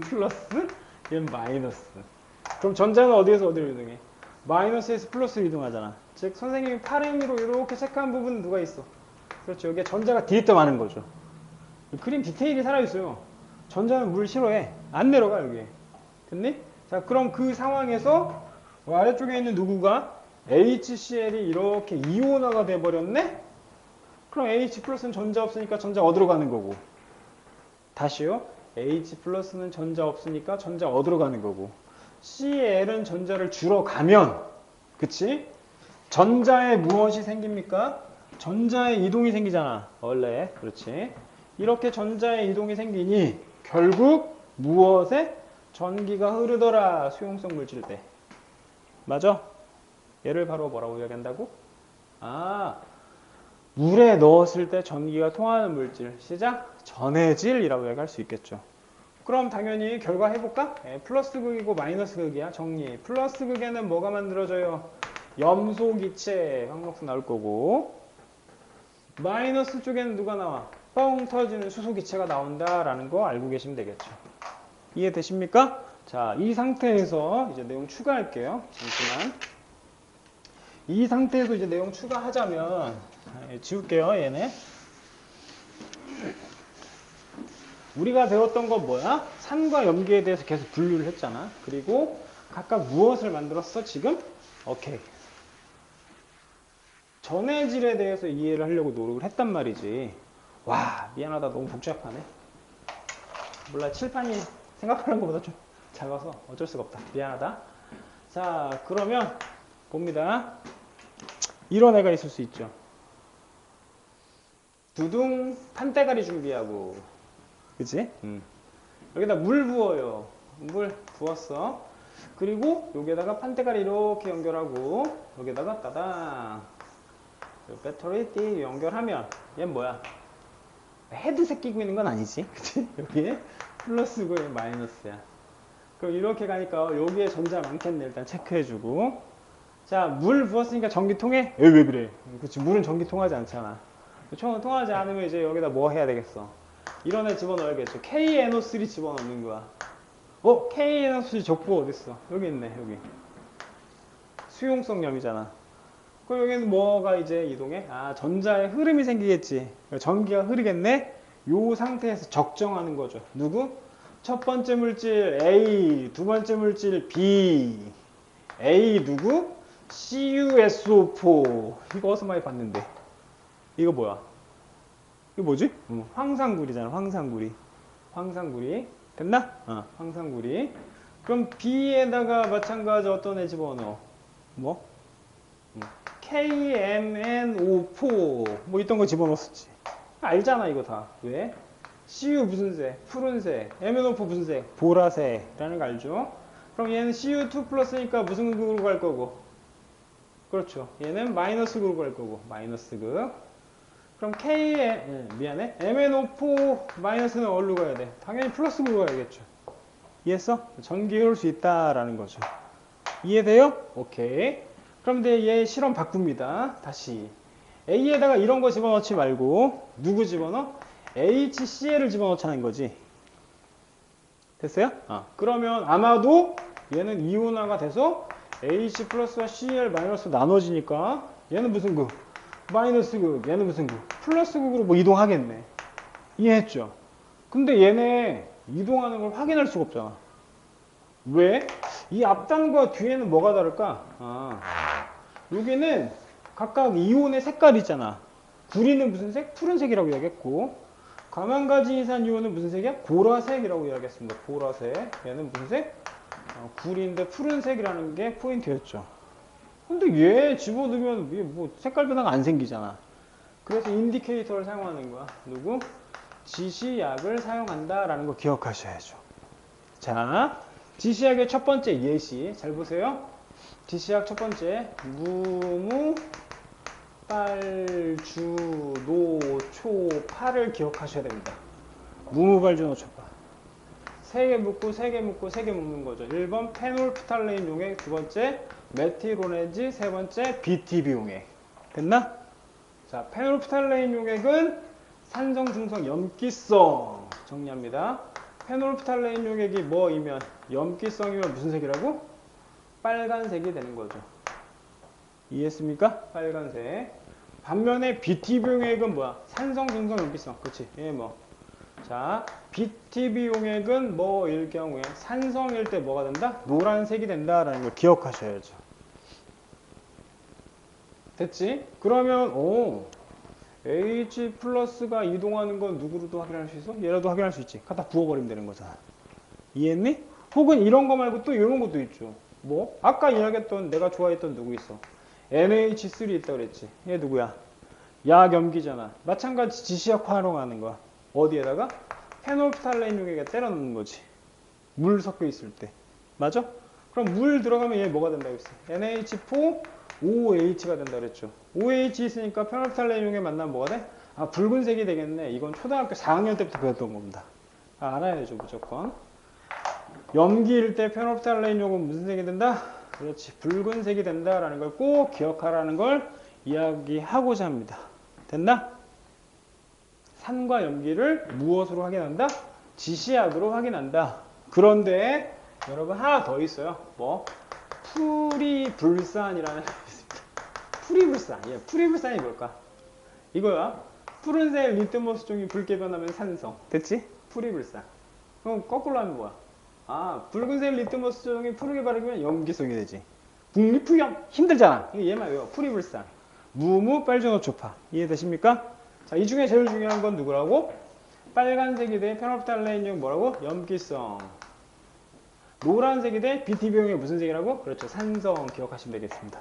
플러스, 얘는 마이너스. 그럼 전자는 어디에서 어디로 이동해? 마이너스에서 플러스로 이동하잖아. 즉 선생님이 파랭이로 이렇게 체크한 부분은 누가 있어? 그렇죠. 여기에 전자가 뒤에 많은 거죠. 그림 디테일이 살아있어요. 전자는 물 싫어해. 안 내려가 여기에. 됐니? 자, 그럼 그 상황에서 아래쪽에 있는 누구가? HCl이 이렇게 이온화가 돼버렸네? 그럼 H 플러스는 전자 없으니까 전자 어디로 가는 거고? 다시요. H 플러스는 전자 없으니까 전자 어디로 가는 거고? Cl은 전자를 주러 가면, 그치? 전자에 무엇이 생깁니까? 전자에 이동이 생기잖아. 원래. 그렇지. 이렇게 전자에 이동이 생기니 결국 무엇에? 전기가 흐르더라. 수용성 물질 때. 맞아? 얘를 바로 뭐라고 이야기한다고? 아, 물에 넣었을 때 전기가 통하는 물질. 시작? 전해질이라고 이야기할 수 있겠죠. 그럼 당연히 결과 해볼까? 플러스 극이고 마이너스 극이야. 정리. 플러스 극에는 뭐가 만들어져요? 염소 기체, 황록수 나올 거고, 마이너스 쪽에는 누가 나와? 뻥 터지는 수소 기체가 나온다라는 거 알고 계시면 되겠죠. 이해되십니까? 자, 이 상태에서 이제 내용 추가할게요. 잠시만. 이 상태에서 이제 내용 추가하자면, 지울게요, 얘네. 우리가 배웠던 건 뭐야? 산과 염기에 대해서 계속 분류를 했잖아. 그리고 각각 무엇을 만들었어, 지금? 오케이. 전해질에 대해서 이해를 하려고 노력을 했단 말이지. 와, 미안하다. 너무 복잡하네. 몰라, 칠판이 생각하는 것보다 좀 작아서 어쩔 수가 없다. 미안하다. 자, 그러면 봅니다. 이런 애가 있을 수 있죠. 두둥 판때가리 준비하고, 그치? 여기다 물 부어요. 물 부었어. 그리고 여기에다가 판때가리 이렇게 연결하고, 여기에다가 따당 배터리 띠 연결하면 얘는 뭐야? 헤드셋 끼고 있는 건 아니지, 그치? 여기에 플러스고 여기 마이너스야. 그럼 이렇게 가니까 여기에 전자 많겠네. 일단 체크해주고. 자, 물 부었으니까 전기 통해? 왜 그래? 그치, 물은 전기 통하지 않잖아. 통하지 않으면 이제 여기다 뭐 해야 되겠어? 이런 애 집어넣어야겠죠. KNO3 집어넣는 거야. KNO3 적부 어딨어? 여기 있네, 여기. 수용성 염이잖아. 그럼 여기는 뭐가 이제 이동해? 아, 전자의 흐름이 생기겠지. 전기가 흐르겠네? 요 상태에서 적정하는 거죠. 누구? 첫 번째 물질 A, 두 번째 물질 B. A 누구? CuSO4. 이거 어디서 많이 봤는데. 이거 뭐야? 이거 뭐지? 황산구리잖아, 황산구리. 황산구리. 됐나? 황산구리. 그럼 B에다가 마찬가지 어떤 애 집어넣어? 뭐? KMNO4 뭐 있던 거 집어넣었지. 알잖아 이거 다. 왜? CU 무슨 색? 푸른색. MNO4 무슨 색? 보라색이라는 거 알죠? 그럼 얘는 CU2 플러스니까 무슨 극으로 갈 거고? 그렇죠. 얘는 마이너스 극으로 갈 거고. 마이너스 극. 그럼 미안해. MNO4 마이너스는 어디로 가야 돼? 당연히 플러스 극으로 가야겠죠. 이해했어? 전기 흐를 수 있다라는 거죠. 이해돼요? 오케이. 그럼 이제 얘 실험 바꿉니다. 다시 A에다가 이런 거 집어넣지 말고 누구 집어넣어? HCl을 집어넣자는 거지. 됐어요? 그러면 아마도 얘는 이온화가 돼서 H 플러스와 Cl 마이너스 나눠지니까 얘는 무슨 극? 마이너스 극. 얘는 무슨 극? 플러스 극으로 뭐 이동하겠네. 이해했죠? 근데 얘네 이동하는 걸 확인할 수가 없잖아. 왜? 이 앞단과 뒤에는 뭐가 다를까? 여기는 각각 이온의 색깔이 있잖아. 구리는 무슨 색? 푸른색이라고 이야기했고, 가망가지이산 이온은 무슨 색이야? 보라색이라고 이야기했습니다. 보라색. 얘는 무슨 색? 구리인데 푸른색이라는 게 포인트였죠. 근데 얘 집어넣으면 뭐 색깔 변화가 안 생기잖아. 그래서 인디케이터를 사용하는 거야. 누구? 지시약을 사용한다라는 거 기억하셔야죠. 자, 지시약의 첫 번째 예시 잘 보세요. 지시약 첫 번째 무무 빨주 노초 파를 기억하셔야 됩니다. 무무 빨주 노초파 3개 묶고 3개 묶고 3개 묶는 거죠. 1번 페놀프탈레인 용액, 두 번째 메티로네지, 세 번째 BTB 용액. 됐나? 자, 페놀프탈레인 용액은 산성, 중성, 염기성 정리합니다. 페놀프탈레인 용액이 뭐이면 염기성이면 무슨 색이라고? 빨간색이 되는 거죠. 이해했습니까? 빨간색. 반면에 BTB 용액은 뭐야? 산성, 중성, 염기성. 그치? 얘 뭐. 자, BTB 용액은 뭐일 경우에 산성일 때 뭐가 된다? 노란색이 된다라는 걸 기억하셔야죠. 됐지? 그러면 H 플러스가 이동하는 건 누구로도 확인할 수 있어? 얘라도 확인할 수 있지. 갖다 부어버리면 되는 거잖아. 이해했니? 혹은 이런 거 말고 또 이런 것도 있죠. 뭐? 아까 이야기했던 내가 좋아했던 누구 있어? NH3 있다 그랬지. 얘 누구야? 약염기잖아. 마찬가지 지시약 활용하는 거야. 어디에다가? 페놀프탈레인용에게 때려 넣는 거지. 물 섞여 있을 때. 맞아? 그럼 물 들어가면 얘 뭐가 된다고 했어? NH4OH가 된다 그랬죠. OH 있으니까 페놀프탈레인용에 만나면 뭐가 돼? 아, 붉은색이 되겠네. 이건 초등학교 4학년 때부터 배웠던 겁니다. 아, 알아야죠, 무조건. 염기일 때 페놀프탈레인용은 무슨 색이 된다? 그렇지, 붉은색이 된다라는 걸 꼭 기억하라는 걸 이야기하고자 합니다. 됐나? 산과 염기를 무엇으로 확인한다? 지시약으로 확인한다. 그런데 여러분 하나 더 있어요. 뭐? 프리불산이라는 게 있습니다. 프리불산. 예, 프리불산이 뭘까? 이거야. 푸른색 리트머스 종이 붉게 변하면 산성. 됐지? 프리불산. 그럼 거꾸로 하면 뭐야? 아, 붉은색 리트머스 종이 푸르게 바르면 염기성이 되지. 북리프염 힘들잖아. 얘만 외워. 프리불산. 무무 빨주노초파. 이해되십니까? 자, 이 중에 제일 중요한 건 누구라고? 빨간색이 돼 페놀프탈레인용 뭐라고? 염기성. 노란색이 돼 BTB용의 무슨 색이라고? 그렇죠. 산성 기억하시면 되겠습니다.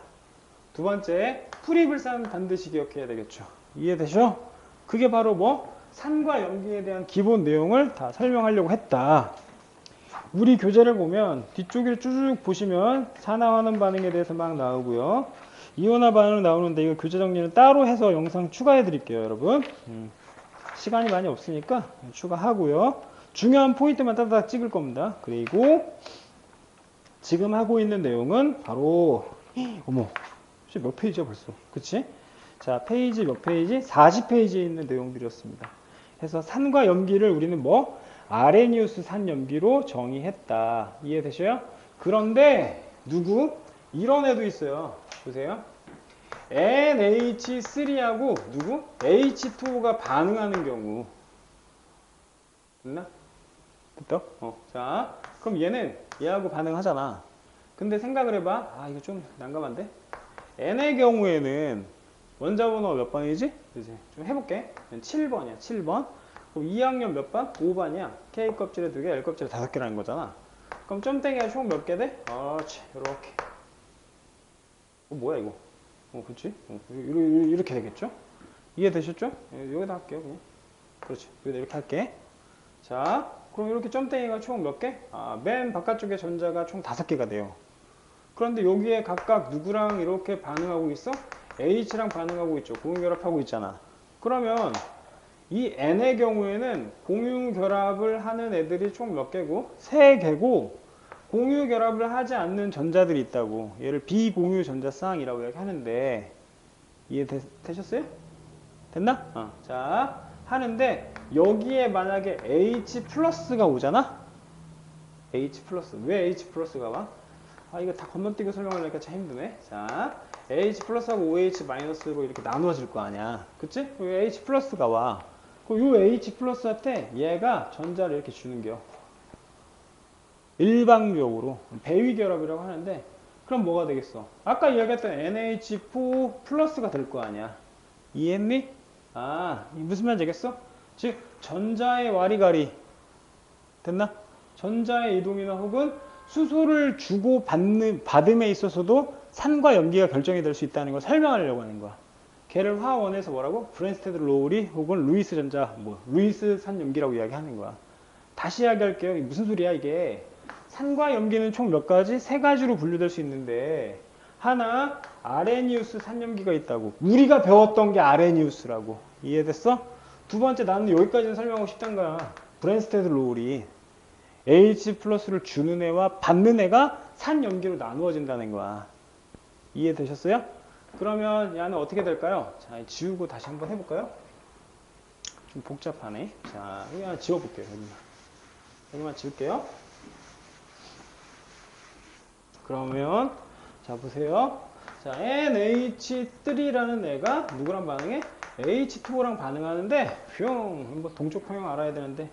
두 번째, 프리불산 반드시 기억해야 되겠죠. 이해되죠? 그게 바로 뭐? 산과 염기에 대한 기본 내용을 다 설명하려고 했다. 우리 교재를 보면 뒤쪽을 쭉 보시면 산화환원 반응에 대해서 막 나오고요. 이온화 반응 나오는데 이거 교재 정리는 따로 해서 영상 추가해 드릴게요, 여러분. 시간이 많이 없으니까 추가하고요. 중요한 포인트만 따닥 찍을 겁니다. 그리고 지금 하고 있는 내용은 바로 어머, 몇 페이지야 벌써? 그치? 자, 페이지 몇 페이지? 40페이지에 있는 내용들이었습니다. 그래서 산과 염기를 우리는 뭐? 아레니우스 산염기로 정의했다. 이해되셔요? 그런데 누구? 이런 애도 있어요. 보세요. NH3하고 누구? H2O가 반응하는 경우. 됐나? 됐다? 자, 그럼 얘는 얘하고 반응하잖아. 근데 생각을 해봐. 아, 이거 좀 난감한데? N의 경우에는 원자번호 몇 번이지? 그치? 좀 해볼게. 7번이야, 7번. 그럼 2학년 몇 번? 5번이야. K 껍질에 2개, L 껍질에 5개라는 거잖아. 그럼 점땡이가 총 몇 개 돼? 그렇지, 요렇게. 뭐야, 이거? 그치? 이렇게 되겠죠? 이해되셨죠? 여기다 할게요, 그냥. 그렇지. 여기다 이렇게 할게. 자, 그럼 이렇게 점땡이가 총 몇 개? 아, 맨 바깥쪽에 전자가 총 5개가 돼요. 그런데 여기에 각각 누구랑 이렇게 반응하고 있어? H랑 반응하고 있죠. 공유결합하고 있잖아. 그러면 이 N의 경우에는 공유결합을 하는 애들이 총 몇 개고? 3개고 공유결합을 하지 않는 전자들이 있다고. 얘를 비공유전자쌍이라고 이야기하는데 이해되셨어요? 됐나? 자, 하는데 여기에 만약에 H 플러스가 오잖아? H 플러스. 왜 H 플러스가 와? 아, 이거 다 건너뛰고 설명하려니까 참 힘드네. 자, H 플러스하고 OH 마이너스로 이렇게 나누어질 거 아니야. 그치? 왜 H 플러스가 와? 그럼 요 H 플러스한테 얘가 전자를 이렇게 주는겨. 일방적으로. 배위결합이라고 하는데, 그럼 뭐가 되겠어? 아까 이야기했던 NH4 플러스가 될 거 아니야. 이해했니? 아, 무슨 말인지 알겠어? 즉, 전자의 와리가리. 됐나? 전자의 이동이나 혹은 수소를 주고 받음에 있어서도 산과 염기가 결정이 될 수 있다는 걸 설명하려고 하는 거야. 걔를 화원에서 뭐라고? 브랜스테드 로우리 혹은 루이스 전자, 루이스 산염기라고 이야기하는 거야. 다시 이야기할게요. 이게 무슨 소리야, 이게? 산과 염기는 총 몇 가지? 3가지로 분류될 수 있는데, 하나, 아레니우스 산염기가 있다고. 우리가 배웠던 게 아레니우스라고. 이해됐어? 두 번째, 나는 여기까지는 설명하고 싶단 거야. 브랜스테드 로우리. H 플러스를 주는 애와 받는 애가 산염기로 나누어진다는 거야. 이해되셨어요? 그러면 얘는 어떻게 될까요? 자, 지우고 다시 한번 해볼까요? 좀 복잡하네. 자, 여기 하나 지워볼게요. 여기만 지울게요. 그러면 자, 보세요. 자, NH3라는 애가 누구랑 반응해? H2O랑 반응하는데 뭐 동쪽 평형 알아야 되는데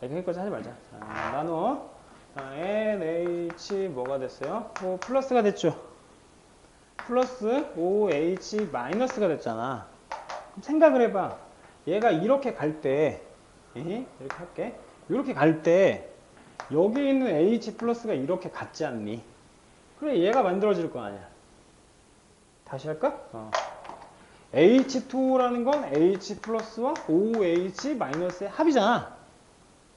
여기까지 하지 말자. 자, 나눠. 자, NH 뭐가 됐어요? O 플러스가 됐죠. 플러스 OH 마이너스가 됐잖아. 그럼 생각을 해봐. 얘가 이렇게 갈 때, 이렇게 할게. 이렇게 갈 때 여기 있는 H 플러스가 이렇게 갔지 않니? 그래, 얘가 만들어질 거 아니야. 다시 할까? H2O라는 건 H 플러스와 OH 마이너스의 합이잖아.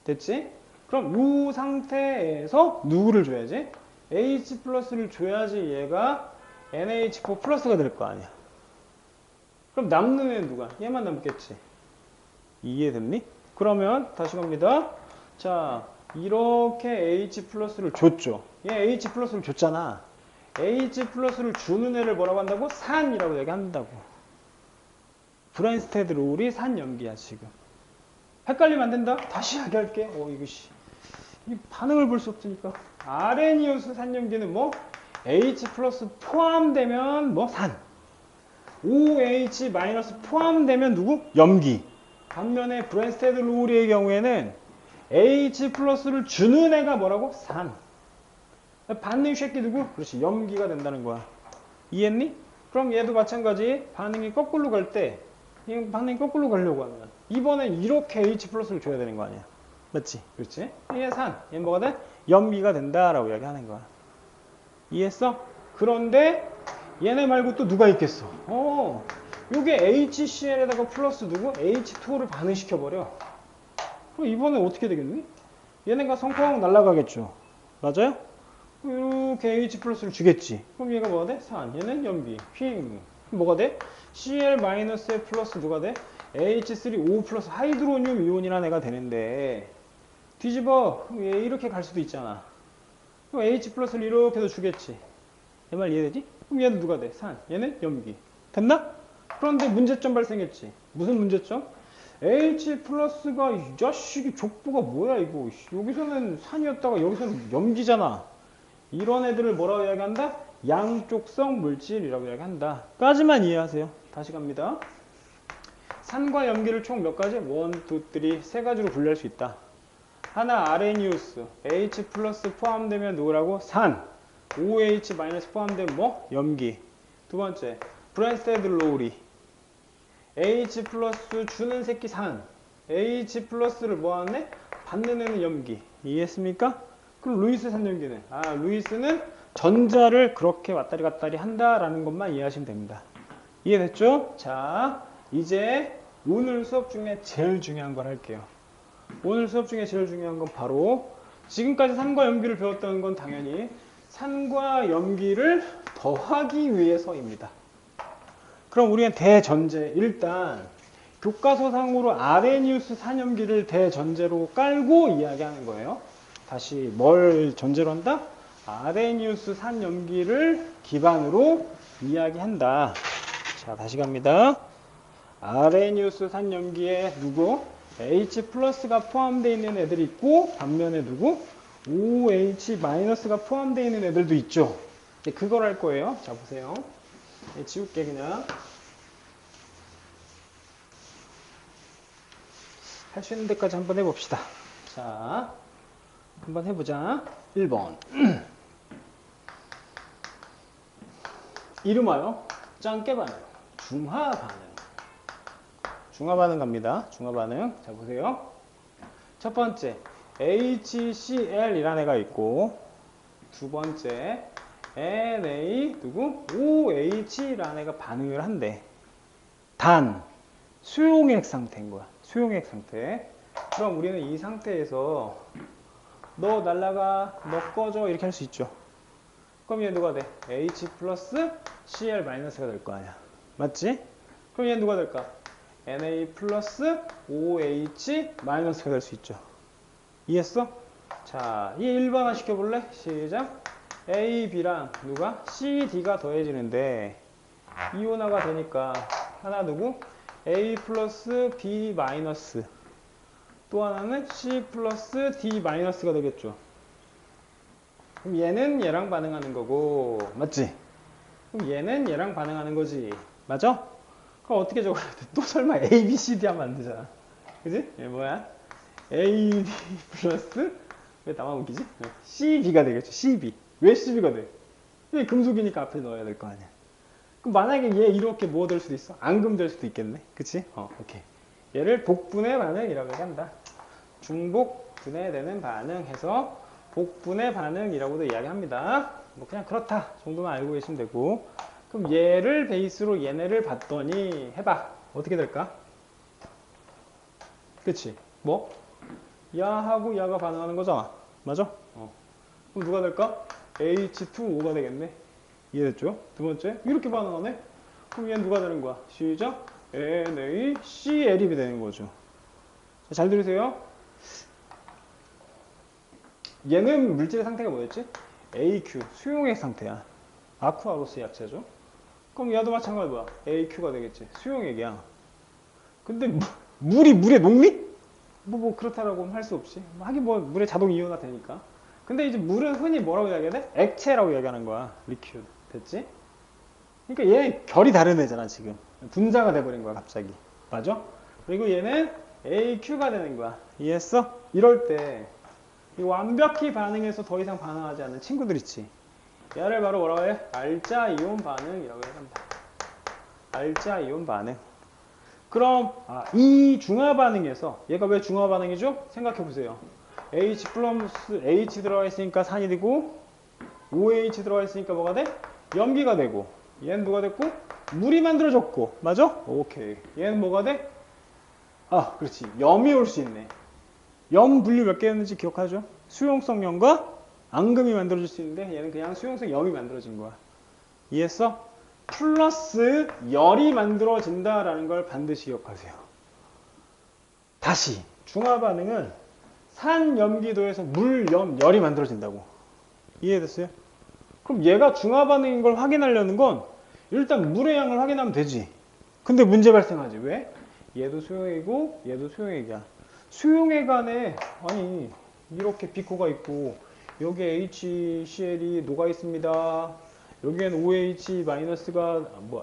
됐지? 그럼 이 상태에서 누구를 줘야지? H 플러스를 줘야지 얘가 NH4 플러스가 될 거 아니야. 그럼 남는 애는 누가? 얘만 남겠지. 이해됐니? 그러면 다시 갑니다. 자, 이렇게 H 플러스를 줬죠. 얘 H 플러스를 줬잖아. H 플러스를 주는 애를 뭐라고 한다고? 산이라고 얘기한다고. 브라인스테드 룰이 산 염기야 지금. 헷갈리면 안 된다. 다시 이야기할게. 이것이 이 반응을 볼 수 없으니까. 아레니우스 산 염기는 뭐? H 플러스 포함되면 뭐 산. OH 마이너스 포함되면 누구? 염기. 반면에 브랜스테드 룰의 경우에는 H 플러스를 주는 애가 뭐라고? 산. 반응이 새끼 누구? 그렇지. 염기가 된다는 거야. 이해했니? 그럼 얘도 마찬가지. 반응이 거꾸로 갈 때, 반응이 거꾸로 가려고 하면 이번엔 이렇게 H 플러스를 줘야 되는 거 아니야. 맞지? 그렇지? 얘 산. 얘 뭐가 돼? 염기가 된다라고 이야기하는 거야. 이해했어? 그런데 얘네 말고 또 누가 있겠어? 요게 HCl에다가 플러스 누구? H2O를 반응시켜버려. 그럼 이번엔 어떻게 되겠니? 얘네가 성평 날아가겠죠. 맞아요? 이렇게 H 플러스를 주겠지. 그럼 얘가 뭐가 돼? 산. 얘는 염기. 핑. 뭐가 돼? Cl-에 플러스 누가 돼? H3O 플러스 하이드로늄 이온이라는 애가 되는데 뒤집어. 그럼 얘 이렇게 갈 수도 있잖아. 그럼 H 플러스를 이렇게도 주겠지. 내 말 이해되지? 그럼 얘는 누가 돼? 산. 얘는 염기. 됐나? 그런데 문제점 발생했지. 무슨 문제점? H 플러스가 이 자식이 족보가 뭐야 이거. 여기서는 산이었다가 여기서는 염기잖아. 이런 애들을 뭐라고 이야기한다? 양쪽성 물질이라고 이야기한다. 까지만 이해하세요. 다시 갑니다. 산과 염기를 총 몇 가지? 1, 2, 3, 세 가지로 분류할 수 있다. 하나 아레니우스, H 플러스 포함되면 누구라고? 산. OH 마이너스 포함되면 뭐? 염기. 두 번째, 브랜스테드 룰이 H 플러스 주는 새끼 산. H 플러스를 뭐하네? 받는 애는 염기. 이해했습니까? 그럼 루이스 산염기는? 루이스는 전자를 그렇게 왔다리 갔다리 한다라는 것만 이해하시면 됩니다. 이해됐죠? 자, 이제 오늘 수업 중에 제일 중요한 걸 할게요. 오늘 수업 중에 제일 중요한 건 바로 지금까지 산과 염기를 배웠던 건 당연히 산과 염기를 더하기 위해서입니다. 그럼 우리는 대전제, 일단 교과서상으로 아레니우스 산염기를 대전제로 깔고 이야기하는 거예요. 다시 뭘 전제로 한다? 아레니우스 산염기를 기반으로 이야기한다. 자, 다시 갑니다. 아레니우스 산염기에 누구? H 플러스가 포함되어 있는 애들이 있고 반면에 누구? OH 마이너스가 포함되어 있는 애들도 있죠. 그걸 할 거예요. 자, 보세요. 지울게 그냥. 할 수 있는 데까지 한번 해봅시다. 자, 한번 해보자. 1번. 이름하여 짱깨 반응, 중화 반응. 중화 반응 갑니다. 중화 반응. 자, 보세요. 첫 번째, HCl이라는 애가 있고, 두 번째, Na 누구? OH라는 애가 반응을 한대. 단, 수용액 상태인 거야. 수용액 상태. 그럼 우리는 이 상태에서 너 날라가, 너 꺼져 이렇게 할 수 있죠. 그럼 얘 누가 돼? H 플러스 Cl 마이너스가 될 거 아니야. 맞지? 그럼 얘 누가 될까? Na 플러스 OH 마이너스가 될 수 있죠. 이해했어? 자, 얘 일반화 시켜볼래? 시작. A, B랑 누가? C, D가 더해지는데 이온화가 되니까 하나 누구? A 플러스 B 마이너스, 또 하나는 C 플러스 D 마이너스가 되겠죠. 그럼 얘는 얘랑 반응하는 거고, 맞지? 그럼 얘는 얘랑 반응하는 거지. 맞아? 그럼 어떻게 적어야 돼? 또 설마 A, B, C, D 하면 안 되잖아. 그지? 얘 뭐야? A, D 플러스, 왜 나만 웃기지? C, B가 되겠죠. C, B. 왜 C, B가 돼? 얘 금속이니까 앞에 넣어야 될 거 아니야. 그럼 만약에 얘 이렇게 뭐 될 수도 있어? 앙금 될 수도 있겠네. 그치? 오케이. 얘를 복분의 반응이라고 얘기한다. 중복 분해되는 반응해서 복분의 반응이라고도 이야기합니다. 뭐 그냥 그렇다 정도만 알고 계시면 되고, 그럼 얘를 베이스로 얘네를 봤더니 해봐. 어떻게 될까? 그치? 뭐? 야하고 야가 반응하는 거잖아. 맞아? 그럼 누가 될까? H2O가 되겠네. 이해됐죠? 두 번째, 이렇게 반응하네? 그럼 얘는 누가 되는 거야? 시작! NaCl이 되는 거죠. 자, 잘 들으세요. 얘는 물질의 상태가 뭐였지? AQ, 수용액 상태야. 아쿠아로스 약자죠. 그럼 얘도 마찬가지 뭐야? AQ가 되겠지. 수용액이야. 근데 물이 물에 녹니? 뭐 그렇다라고 할 수 없이. 하긴 뭐 물에 자동 이온화 되니까. 근데 이제 물은 흔히 뭐라고 이야기해야 돼? 액체라고 얘기하는 거야. 리퀴드. 됐지? 그러니까 얘 결이 다른 애잖아 지금. 분자가 돼버린 거야 갑자기. 맞아? 그리고 얘는 AQ가 되는 거야. 이해했어? 이럴 때 완벽히 반응해서 더 이상 반응하지 않는 친구들 있지. 얘를 바로 뭐라고 해? 알자 이온 반응이라고 합니다. 알자 이온 반응. 그럼 이 중화 반응에서 얘가 왜 중화 반응이죠? 생각해 보세요. H 플러스 H 들어가 있으니까 산이 되고 OH 들어가 있으니까 뭐가 돼? 염기가 되고 얘는 누가 됐고? 물이 만들어졌고 맞아? 오케이. 얘는 뭐가 돼? 그렇지. 염이 올 수 있네. 염 분류 몇 개였는지 기억하죠? 수용성 염과 앙금이 만들어질 수 있는데 얘는 그냥 수용성 염이 만들어진 거야. 이해했어? 플러스 열이 만들어진다라는 걸 반드시 기억하세요. 다시 중화 반응은 산염기도에서 물, 염, 열이 만들어진다고. 이해됐어요? 그럼 얘가 중화 반응인 걸 확인하려는 건 일단 물의 양을 확인하면 되지. 근데 문제 발생하지. 왜? 얘도 수용액이고 얘도 수용액이야. 수용액 안에 아니 이렇게 비코가 있고 여기에 HCl이 녹아 있습니다. 여기엔 OH-가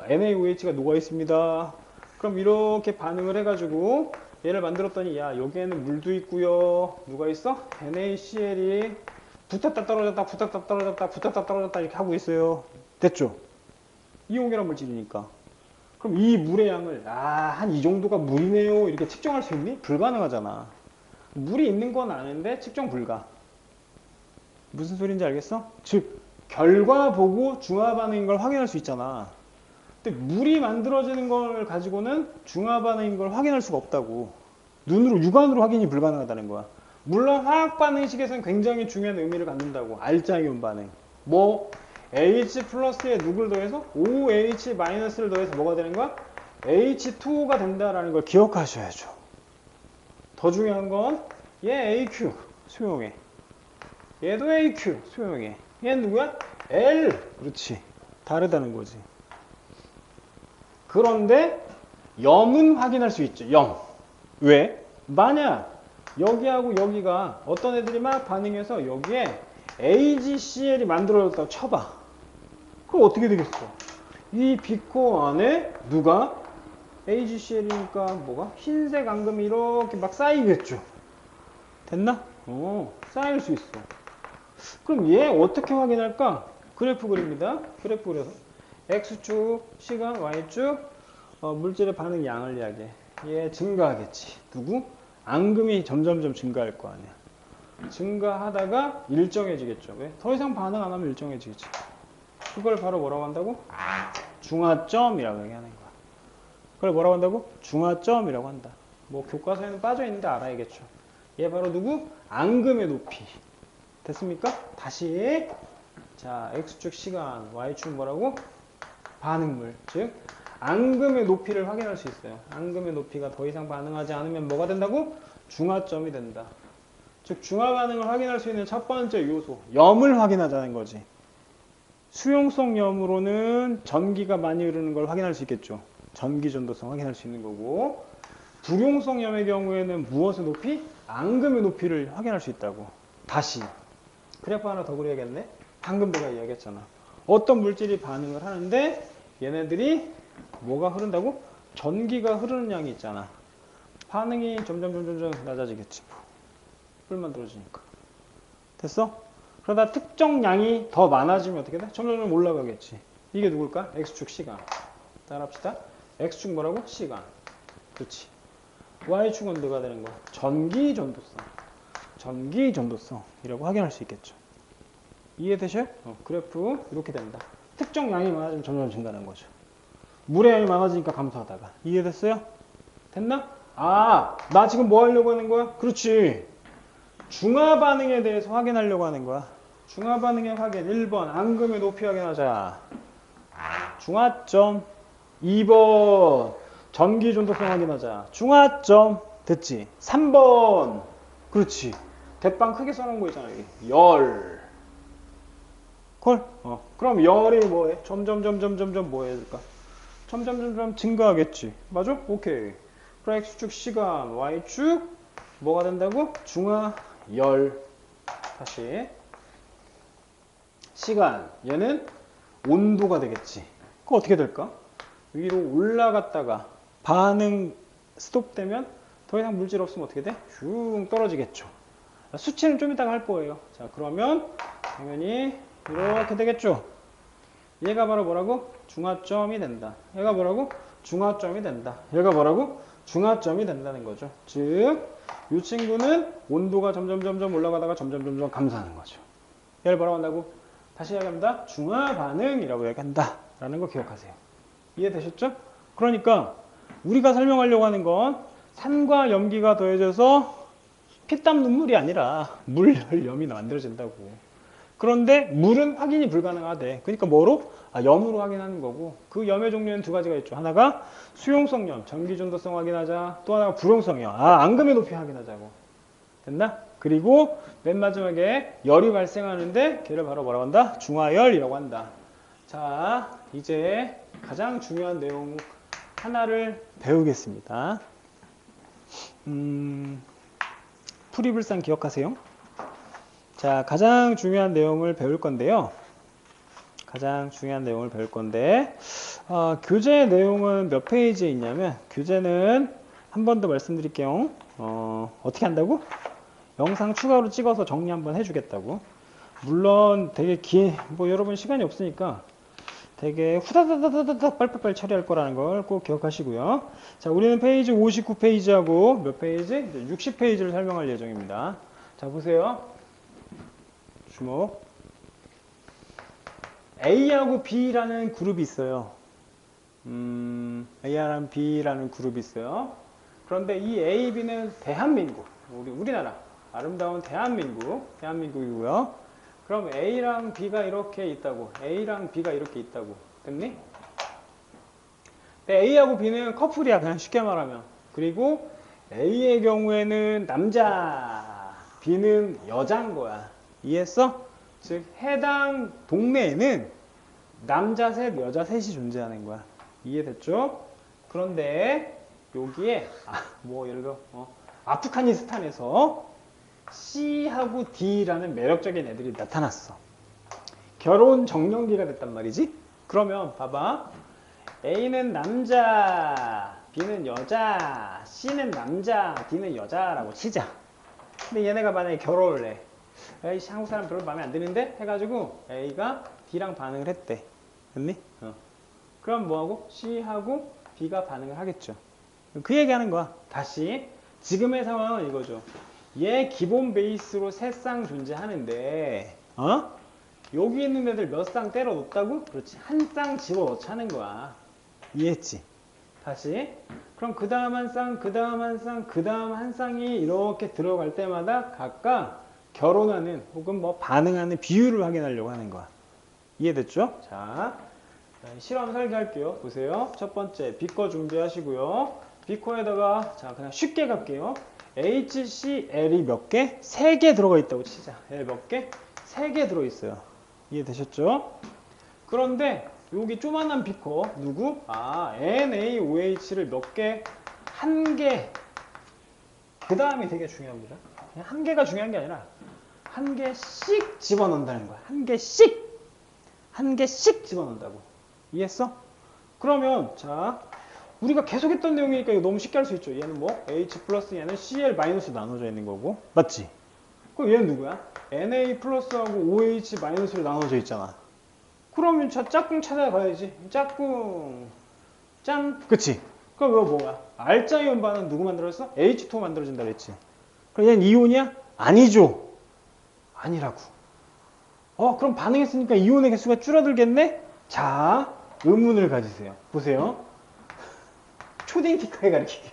NaOH가 녹아 있습니다. 그럼 이렇게 반응을 해가지고 얘를 만들었더니 야 여기에는 물도 있고요. 누가 있어? NaCl이 붙었다 떨어졌다 붙었다 떨어졌다 붙었다 떨어졌다 이렇게 하고 있어요. 됐죠? 이온결합 물질이니까. 그럼 이 물의 양을 한 이 정도가 물이네요 이렇게 측정할 수 있니? 불가능하잖아. 물이 있는 건 아는데 측정 불가. 무슨 소리인지 알겠어? 즉 결과 보고 중화 반응인 걸 확인할 수 있잖아. 근데 물이 만들어지는 걸 가지고는 중화 반응인 걸 확인할 수가 없다고. 눈으로 육안으로 확인이 불가능하다는 거야. 물론 화학 반응식에서는 굉장히 중요한 의미를 갖는다고. 알자이온 반응. 뭐 H 플러스에 누굴 더해서 OH 마이너스를 더해서 뭐가 되는 거야? H2O가 된다라는 걸 기억하셔야죠. 더 중요한 건 얘 AQ 수용해. 얘도 AQ 수용해. 얘는 누구야? L. 그렇지. 다르다는 거지. 그런데 염은 확인할 수 있죠. 염. 왜? 만약 여기하고 여기가 어떤 애들이 막 반응해서 여기에 AgCl이 만들어졌다고 쳐봐. 그럼 어떻게 되겠어? 이 비코 안에 누가? AgCl이니까 뭐가? 흰색 앙금이 이렇게 막 쌓이겠죠. 됐나? 쌓일 수 있어. 그럼 얘 어떻게 확인할까? 그래프 그립니다. 그래프 그려서 X축 시간, Y축 물질의 반응 양을 이야기해. 얘 증가하겠지. 누구? 앙금이 점점점 증가할 거 아니야. 증가하다가 일정해지겠죠. 왜? 더 이상 반응 안 하면 일정해지겠지. 그걸 바로 뭐라고 한다고? 중화점이라고 얘기하는 거야. 그걸 뭐라고 한다고? 중화점이라고 한다. 뭐 교과서에는 빠져 있는데 알아야겠죠. 얘 바로 누구? 앙금의 높이. 됐습니까? 다시 자 X축 시간, Y축 뭐라고? 반응물. 즉 앙금의 높이를 확인할 수 있어요. 앙금의 높이가 더 이상 반응하지 않으면 뭐가 된다고? 중화점이 된다. 즉 중화 반응을 확인할 수 있는 첫 번째 요소 염을 확인하자는 거지. 수용성 염으로는 전기가 많이 흐르는 걸 확인할 수 있겠죠. 전기 전도성 확인할 수 있는 거고, 불용성 염의 경우에는 무엇의 높이? 앙금의 높이를 확인할 수 있다고. 다시 그래프 하나 더 그려야겠네. 방금 내가 이야기했잖아. 어떤 물질이 반응을 하는데 얘네들이 뭐가 흐른다고? 전기가 흐르는 양이 있잖아. 반응이 점점 낮아지겠지. 불 만들어지니까. 됐어? 그러다 특정 양이 더 많아지면 어떻게 돼? 점점 올라가겠지. 이게 누굴까? X축 시간. 따라합시다. X축 뭐라고? 시간. 그렇지. Y축은 누가 되는 거야? 전기 전도성. 전기 전도성이라고 확인할 수 있겠죠. 이해되셔요? 그래프 이렇게 된다. 특정 양이 많아지면 점점 증가하는 거죠. 물의 양이 많아지니까 감소하다가. 이해됐어요? 됐나? 아, 나 지금 뭐 하려고 하는 거야? 그렇지. 중화 반응에 대해서 확인하려고 하는 거야. 중화 반응의 확인. 1번 앙금의 높이 확인하자. 중화점. 2번 전기 전도성 확인하자. 중화점. 됐지? 3번 그렇지. 대빵 크게 써놓은 거 있잖아. 여기. 열. 콜? 그럼 열이 뭐해? 점점 뭐 해야 될까? 점점 증가하겠지. 맞아? 오케이. 그럼 X축 시간, Y축 뭐가 된다고? 중화 열. 다시 시간. 얘는 온도가 되겠지. 그거 어떻게 될까? 위로 올라갔다가 반응 스톱되면 더 이상 물질 없으면 어떻게 돼? 슝 떨어지겠죠. 수치는 좀 이따가 할 거예요. 자, 그러면 당연히 이렇게 되겠죠. 얘가 바로 뭐라고? 중화점이 된다. 얘가 뭐라고? 중화점이 된다. 얘가 뭐라고? 중화점이 된다는 거죠. 즉, 이 친구는 온도가 점점 올라가다가 점점 감소하는 거죠. 얘를 뭐라고 한다고? 다시 이야기합니다. 중화 반응이라고 얘기한다. 라는 거 기억하세요. 이해되셨죠? 그러니까 우리가 설명하려고 하는 건 산과 염기가 더해져서 피땀 눈물이 아니라 물열염이 만들어진다고. 그런데 물은 확인이 불가능하대. 그러니까 뭐로? 염으로 확인하는 거고. 그 염의 종류는 두 가지가 있죠. 하나가 수용성 염, 전기 전도성 확인하자. 또 하나가 불용성 염, 앙금의 높이 확인하자고. 됐나? 그리고 맨 마지막에 열이 발생하는데 걔를 바로 뭐라고 한다? 중화열이라고 한다. 자, 이제 가장 중요한 내용 하나를 배우겠습니다. 풀이불상 기억하세요? 자, 가장 중요한 내용을 배울 건데요. 교재 내용은 몇 페이지에 있냐면, 교재는 한 번 더 말씀드릴게요. 어떻게 한다고? 영상 추가로 찍어서 정리 한번 해주겠다고. 물론 되게 여러분 시간이 없으니까 되게 후다다다다닥 빨리빨리 처리할 거라는 걸 꼭 기억하시고요. 자, 우리는 페이지 59페이지하고 몇 페이지? 60페이지를 설명할 예정입니다. 자, 보세요. 주목. A하고 B라는 그룹이 있어요. A랑 B라는 그룹이 있어요. 그런데 이 A, B는 대한민국, 우리나라, 아름다운 대한민국이고요. 그럼 A랑 B가 이렇게 있다고. A랑 B가 이렇게 있다고. 됐니? 근데 A하고 B는 커플이야. 그냥 쉽게 말하면. 그리고 A의 경우에는 남자, B는 여자인 거야. 이해했어? 즉 해당 동네에는 남자 셋, 여자 셋이 존재하는 거야. 이해됐죠? 그런데 여기에 예를 들어 아프가니스탄에서 C하고 D라는 매력적인 애들이 나타났어. 결혼 정년기가 됐단 말이지. 그러면 봐봐. A는 남자, B는 여자, C는 남자, D는 여자라고 치자. 근데 얘네가 만약에 결혼을 해. 에이, 한국 사람 별로 마음에 안 드는데? 해가지고 A가 D랑 반응을 했대. 됐니? 그럼 뭐하고? C하고 B가 반응을 하겠죠. 그 얘기하는 거야. 다시 지금의 상황은 이거죠. 얘 기본 베이스로 세 쌍 존재하는데 여기 있는 애들 몇 쌍 때려 놓았다고? 그렇지. 한 쌍 집어넣자는 거야. 이해했지? 다시. 그럼 그 다음 한 쌍, 그 다음 한 쌍, 그 다음 한 쌍이 이렇게 들어갈 때마다 각각 결혼하는 혹은 반응하는 비율을 확인하려고 하는 거야. 이해됐죠? 자, 실험 설계할게요. 보세요. 첫 번째 B거 준비하시고요. B거에다가 자 그냥 쉽게 갈게요. HCl이 몇 개? 3개 들어가 있다고 치자. L 몇 개? 3개 들어있어요. 이해되셨죠? 그런데 여기 조만한 B거 누구? NaOH를 몇 개? 1개. 그 다음이 되게 중요합니다. 그냥 1개가 중요한 게 아니라 1개씩 집어넣는다는 거야. 1개씩 집어넣는다고. 이해했어? 그러면 자 우리가 계속 했던 내용이니까 이거 너무 쉽게 할 수 있죠. 얘는 H 플러스 얘는 Cl 마이너스 나눠져 있는 거고. 맞지? 그럼 얘는 누구야? Na 플러스하고 OH 마이너스로 나눠져 있잖아. 그러면 짝꿍 찾아가야지. 짝꿍 짠. 그치? 그럼 이거 뭐야? 알자 이온 반응 누구 만들었어? H2 만들어진다 그랬지. 그럼 얘는 이온이야? 아니죠. 아니라고. 그럼 반응했으니까 이온의 개수가 줄어들겠네? 자, 의문을 가지세요. 보세요. 초딩 피카에 가르치기.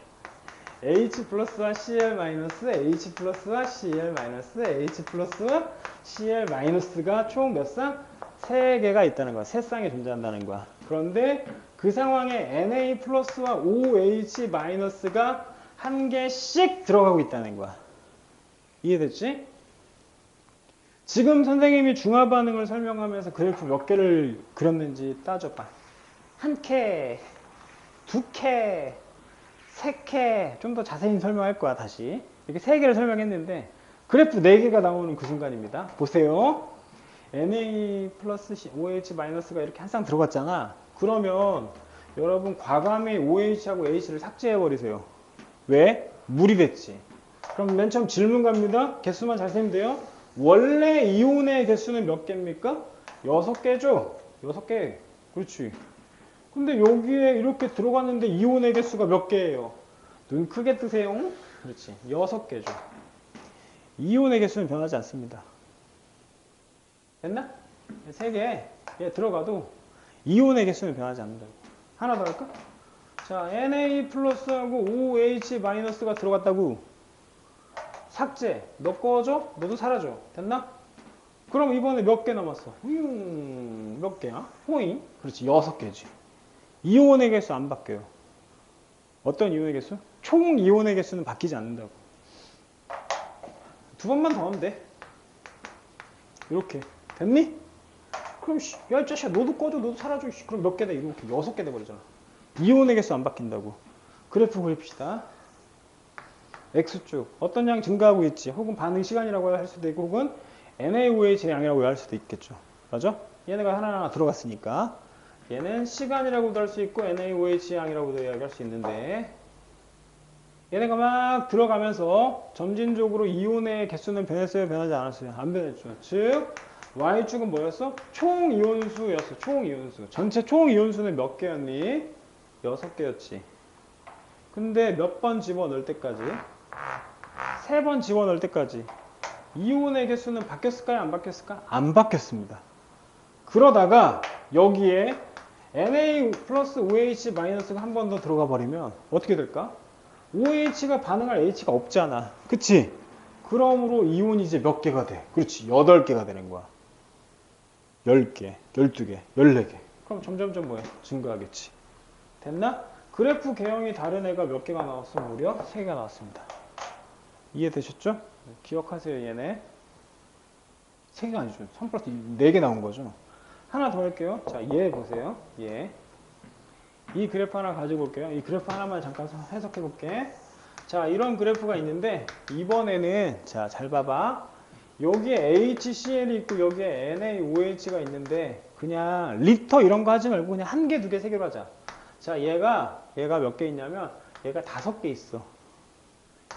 H 플러스와 Cl 마이너스, H 플러스와 Cl 마이너스, H 플러스와 Cl 마이너스가 총 몇 쌍? 3개가 있다는 거야. 3쌍이 존재한다는 거야. 그런데 그 상황에 Na 플러스와 OH 마이너스가 1개씩 들어가고 있다는 거야. 이해됐지? 지금 선생님이 중화 반응을 설명하면서 그래프 몇 개를 그렸는지 따져봐. 1개, 2개, 3개, 좀 더 자세히 설명할 거야, 다시. 이렇게 3개를 설명했는데, 그래프 4개가 나오는 그 순간입니다. 보세요. Na 플러스 OH 마이너스가 이렇게 한 쌍 들어갔잖아. 그러면 여러분 과감히 OH하고 H를 삭제해버리세요. 왜? 물이 됐지. 그럼 맨 처음 질문 갑니다. 개수만 잘 세면 돼요. 원래 이온의 개수는 몇 개입니까? 6개죠? 6개. 그렇지. 근데 여기에 이렇게 들어갔는데 이온의 개수가 몇 개예요? 눈 크게 뜨세요. 그렇지. 6개죠. 이온의 개수는 변하지 않습니다. 됐나? 3개. 얘 들어가도 이온의 개수는 변하지 않는다고. 하나 더 할까? 자, Na 플러스하고 OH 마이너스가 들어갔다고. 삭제. 너 꺼져? 너도 사라져. 됐나? 그럼 이번에 몇 개 남았어? 몇 개야? 호잉? 그렇지. 6개지. 이온의 개수 안 바뀌어요. 어떤 이온의 개수? 총 이온의 개수는 바뀌지 않는다고. 2번만 더 하면 돼. 이렇게. 됐니? 그럼 야, 이 자식아, 너도 꺼져, 너도 사라져. 그럼 몇 개 돼? 이렇게 6개 돼버리잖아. 이온의 개수 안 바뀐다고. 그래프 그립시다. X축. 어떤 양 증가하고 있지. 혹은 반응 시간이라고 할 수도 있고, 혹은 NaOH의 양이라고 할 수도 있겠죠. 맞아? 얘네가 하나하나 들어갔으니까. 얘는 시간이라고도 할 수 있고, NaOH 양이라고도 이야기할 수 있는데, 얘네가 막 들어가면서 점진적으로 이온의 개수는 변했어요? 변하지 않았어요? 안 변했죠. 즉, Y축은 뭐였어? 총 이온수였어. 총 이온수. 전체 총 이온수는 몇 개였니? 6개였지. 근데 몇 번 집어넣을 때까지? 3번 집어넣을 때까지. 이온의 개수는 바뀌었을까요? 안 바뀌었을까? 안 바뀌었습니다. 그러다가 여기에 Na 플러스 OH 마이너스가 한 번 더 들어가 버리면 어떻게 될까? OH가 반응할 H가 없잖아. 그치? 그러므로 이온이 이제 몇 개가 돼? 그렇지. 8개가 되는 거야. 10개, 12개, 14개. 그럼 점점점 뭐야? 증가하겠지. 됐나? 그래프 개형이 다른 애가 몇 개가 나왔어? 무려 3개가 나왔습니다. 이해되셨죠? 기억하세요, 얘네. 3개가 아니죠. 3 플러스 4개 나온 거죠. 하나 더 할게요. 자, 얘 보세요. 얘. 이 그래프 하나 가지고 올게요. 이 그래프 하나만 잠깐 해석해 볼게. 자, 이런 그래프가 있는데, 이번에는, 자, 잘 봐봐. 여기에 HCl이 있고, 여기에 NaOH가 있는데, 그냥 리터 이런 거 하지 말고, 그냥 1개, 2개, 3개로 하자. 자, 얘가 몇 개 있냐면, 얘가 5개 있어.